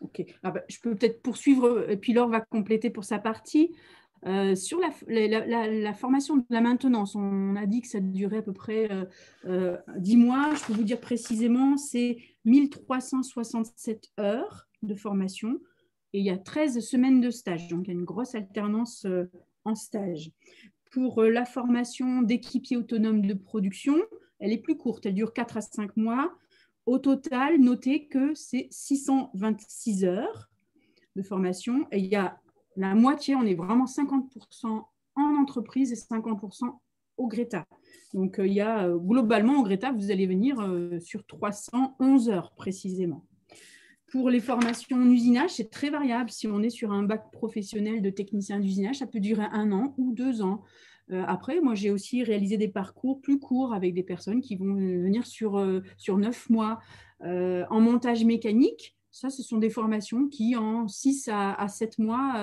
Ok. Je peux peut-être poursuivre, et puis Laure va compléter pour sa partie. Sur la formation de la maintenance, on a dit que ça durait à peu près 10 mois. Je peux vous dire précisément, c'est 1367 heures de formation et il y a 13 semaines de stage. Donc, il y a une grosse alternance en stage. Pour la formation d'équipier autonome de production, elle est plus courte, elle dure 4 à 5 mois. Au total, notez que c'est 626 heures de formation et il y a la moitié, on est vraiment 50% en entreprise et 50% au Greta. Donc, il y a globalement au Greta, vous allez venir sur 311 heures précisément. Pour les formations en usinage, c'est très variable. Si on est sur un bac professionnel de technicien d'usinage, ça peut durer 1 an ou 2 ans. Après, moi, j'ai aussi réalisé des parcours plus courts avec des personnes qui vont venir sur 9 mois. En montage mécanique, ça, ce sont des formations qui, en 6 à 7 mois,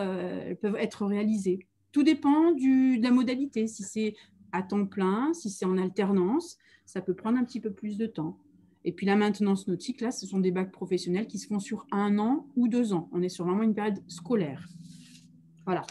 peuvent être réalisées. Tout dépend de la modalité. Si c'est à temps plein, si c'est en alternance, ça peut prendre un petit peu plus de temps. Et puis la maintenance nautique, là, ce sont des bacs professionnels qui se font sur 1 an ou 2 ans. On est sur vraiment une période scolaire. Voilà.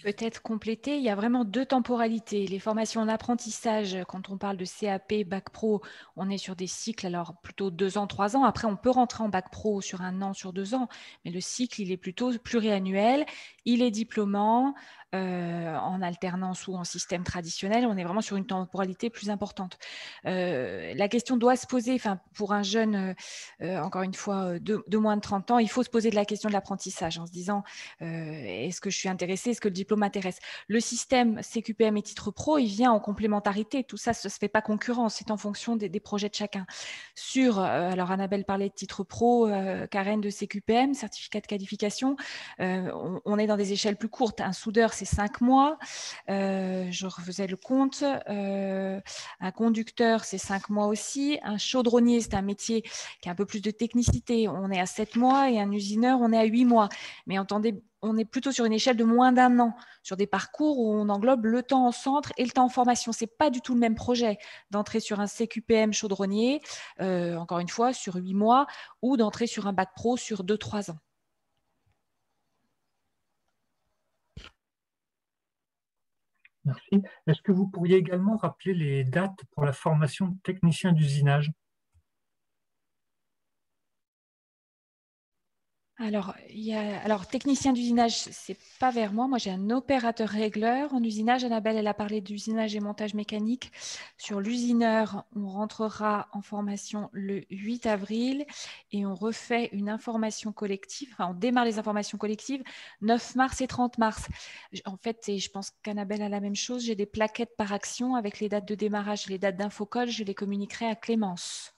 Peut-être compléter, il y a vraiment 2 temporalités. Les formations en apprentissage, quand on parle de CAP, Bac Pro, on est sur des cycles, alors plutôt 2 ans, 3 ans. Après, on peut rentrer en Bac Pro sur 1 an, sur 2 ans, mais le cycle, il est plutôt pluriannuel, il est diplômant, en alternance ou en système traditionnel. On est vraiment sur une temporalité plus importante. La question doit se poser, pour un jeune, encore une fois, de moins de 30 ans, il faut se poser de la question de l'apprentissage en se disant, est-ce que je suis intéressée, est-ce que le diplôme m'intéresse? Le système CQPM et titre pro, il vient en complémentarité. Tout ça, ça ne se fait pas concurrence, c'est en fonction des projets de chacun. Alors Annabelle parlait de titre pro, Karen de CQPM, certificat de qualification. On est dans des échelles plus courtes. Un soudeur, c'est 5 mois. Je refaisais le compte. Un conducteur, c'est 5 mois aussi. Un chaudronnier, c'est un métier qui a un peu plus de technicité. On est à 7 mois et un usineur, on est à 8 mois. Mais entendez, on est plutôt sur une échelle de moins d'1 an, sur des parcours où on englobe le temps en centre et le temps en formation. Ce n'est pas du tout le même projet d'entrer sur un CQPM chaudronnier, encore une fois, sur 8 mois, ou d'entrer sur un bac pro sur 2-3 ans. Merci. Est-ce que vous pourriez également rappeler les dates pour la formation de technicien d'usinage? Alors, technicien d'usinage, ce n'est pas vers moi. Moi, j'ai un opérateur régleur en usinage. Annabelle, elle a parlé d'usinage et montage mécanique. Sur l'usineur, on rentrera en formation le 8 avril et on refait une information collective. Enfin, on démarre les informations collectives 9 mars et 30 mars. En fait, et je pense qu'Annabelle a la même chose, j'ai des plaquettes par action avec les dates de démarrage, les dates d'infocall. Je les communiquerai à Clémence.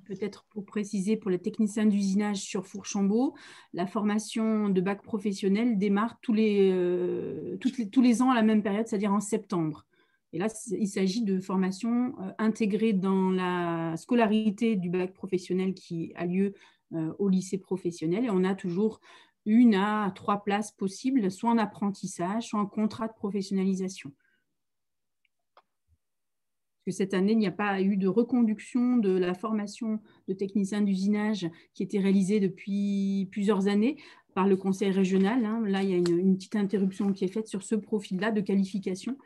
Peut-être pour préciser, pour les techniciens d'usinage sur Fourchambault, la formation de bac professionnel démarre tous les ans à la même période, c'est-à-dire en septembre. Et là, il s'agit de formations intégrées dans la scolarité du bac professionnel qui a lieu au lycée professionnel. Et on a toujours 1 à 3 places possibles, soit en apprentissage, soit en contrat de professionnalisation. Que cette année, il n'y a pas eu de reconduction de la formation de techniciens d'usinage qui était réalisée depuis plusieurs années par le conseil régional. Là, il y a une petite interruption qui est faite sur ce profil-là de qualification,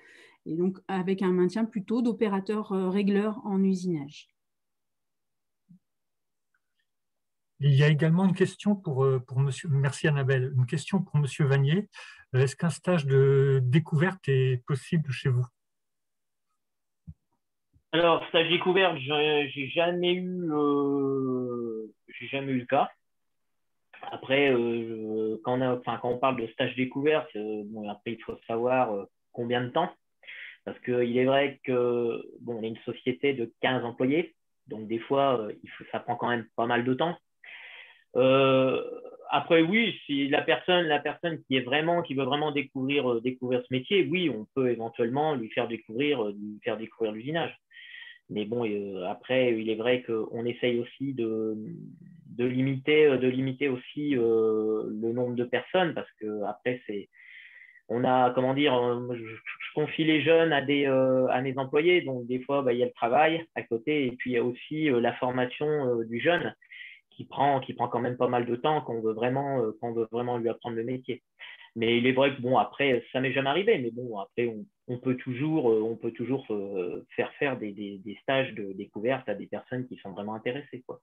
et donc avec un maintien plutôt d'opérateurs régleurs en usinage. Il y a également une question pour monsieur. Merci Annabelle. Une question pour monsieur Vanier. Est-ce qu'un stage de découverte est possible chez vous? Alors, stage découverte, j'ai jamais eu le cas. Après, quand on parle de stage découverte, bon, après il faut savoir combien de temps, parce qu'il est vrai que bon, on est une société de 15 employés, donc des fois ça prend quand même pas mal de temps. après, oui, si la personne qui veut vraiment découvrir ce métier, oui, on peut éventuellement lui faire découvrir l'usinage. Mais bon, après, il est vrai qu'on essaye aussi de limiter aussi le nombre de personnes, parce que après, on a, comment dire, je confie les jeunes à mes employés, donc des fois, il y a le travail à côté, et puis il y a aussi la formation du jeune qui prend quand même pas mal de temps quand on veut vraiment lui apprendre le métier. Mais il est vrai que, bon, après, ça m'est jamais arrivé, mais bon, après, on peut toujours faire des stages de découverte à des personnes qui sont vraiment intéressées, quoi.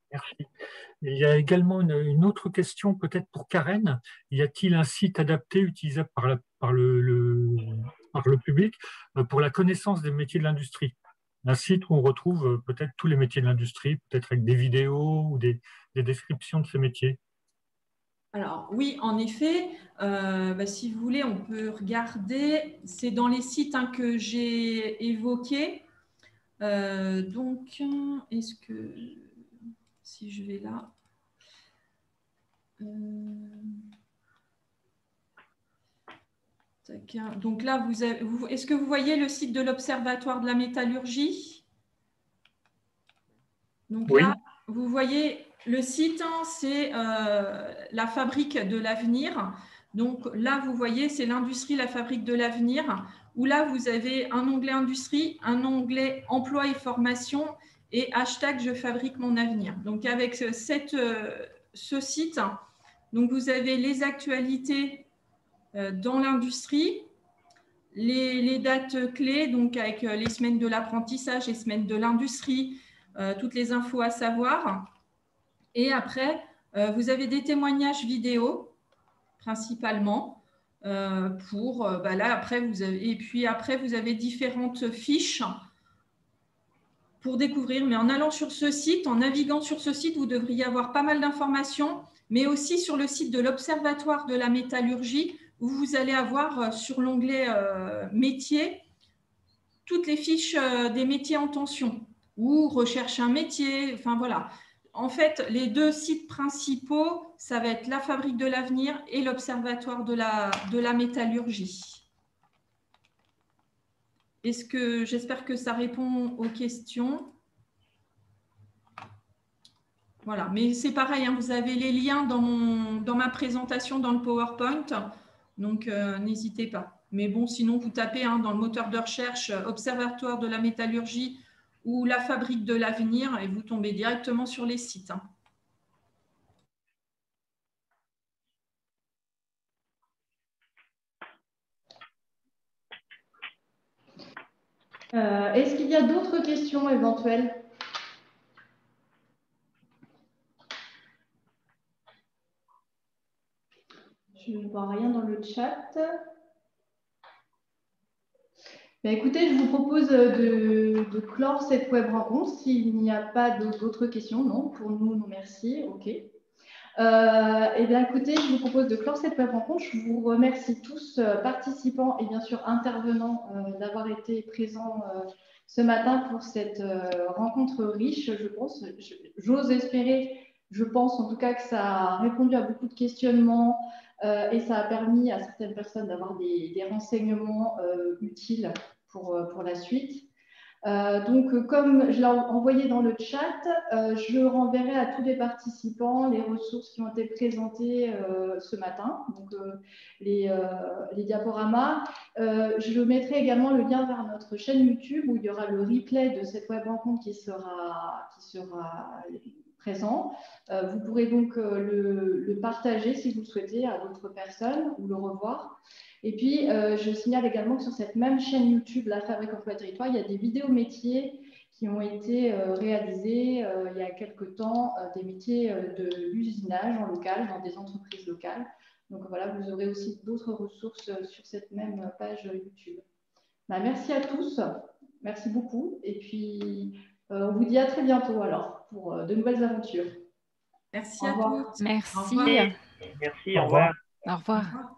Merci. Il y a également une autre question, peut-être pour Karen. Y a-t-il un site adapté utilisable par le public pour la connaissance des métiers de l'industrie? Un site où on retrouve peut-être tous les métiers de l'industrie, peut-être avec des vidéos ou des descriptions de ces métiers. Alors oui, en effet, si vous voulez, on peut regarder. C'est dans les sites que j'ai évoqués. Donc, est-ce que si je vais là, donc là, est-ce que vous voyez le site de l'Observatoire de la métallurgie? Donc oui. Là, vous voyez le site, c'est la fabrique de l'avenir. Donc là, vous voyez, c'est l'industrie, la fabrique de l'avenir, où là, vous avez un onglet industrie, un onglet emploi et formation et hashtag je fabrique mon avenir. Donc avec ce site, donc vous avez les actualités dans l'industrie, les dates clés, donc avec les semaines de l'apprentissage, les semaines de l'industrie, toutes les infos à savoir. Et après, vous avez des témoignages vidéo, principalement, et puis après, vous avez différentes fiches pour découvrir. Mais en allant sur ce site, en naviguant sur ce site, vous devriez avoir pas mal d'informations, mais aussi sur le site de l'Observatoire de la métallurgie, où vous allez avoir sur l'onglet métiers toutes les fiches des métiers en tension ou recherche un métier. Enfin voilà. En fait, les deux sites principaux, ça va être la Fabrique de l'avenir et l'Observatoire de la métallurgie. J'espère que ça répond aux questions. Voilà, mais c'est pareil, vous avez les liens dans ma présentation, dans le PowerPoint, donc n'hésitez pas. Mais bon, sinon, vous tapez dans le moteur de recherche Observatoire de la métallurgie ou la Fabrique de l'avenir et vous tombez directement sur les sites. Est-ce qu'il y a d'autres questions éventuelles? Je ne vois rien dans le chat. Écoutez, je vous propose de clore cette web rencontre s'il n'y a pas d'autres questions. Non, pour nous, non, merci. OK. Écoutez, je vous propose de clore cette web rencontre. Je vous remercie tous, participants et bien sûr intervenants, d'avoir été présents ce matin pour cette rencontre riche, je pense. J'ose espérer, je pense en tout cas que ça a répondu à beaucoup de questionnements et ça a permis à certaines personnes d'avoir des renseignements utiles pour la suite. Donc, comme je l'ai envoyé dans le chat, je renverrai à tous les participants les ressources qui ont été présentées ce matin, donc les diaporamas. Je mettrai également le lien vers notre chaîne YouTube où il y aura le replay de cette web rencontre qui sera présent. Vous pourrez donc le partager si vous le souhaitez à d'autres personnes ou le revoir. Et puis, je signale également que sur cette même chaîne YouTube, La Fabrique Emploi Territoire, il y a des vidéos métiers qui ont été réalisées il y a quelques temps, des métiers de l'usinage en local, dans des entreprises locales. Donc voilà, vous aurez aussi d'autres ressources sur cette même page YouTube. Merci à tous, merci beaucoup. Et puis, on vous dit à très bientôt alors pour de nouvelles aventures. Merci à tous. Merci. Merci, au revoir. Au revoir.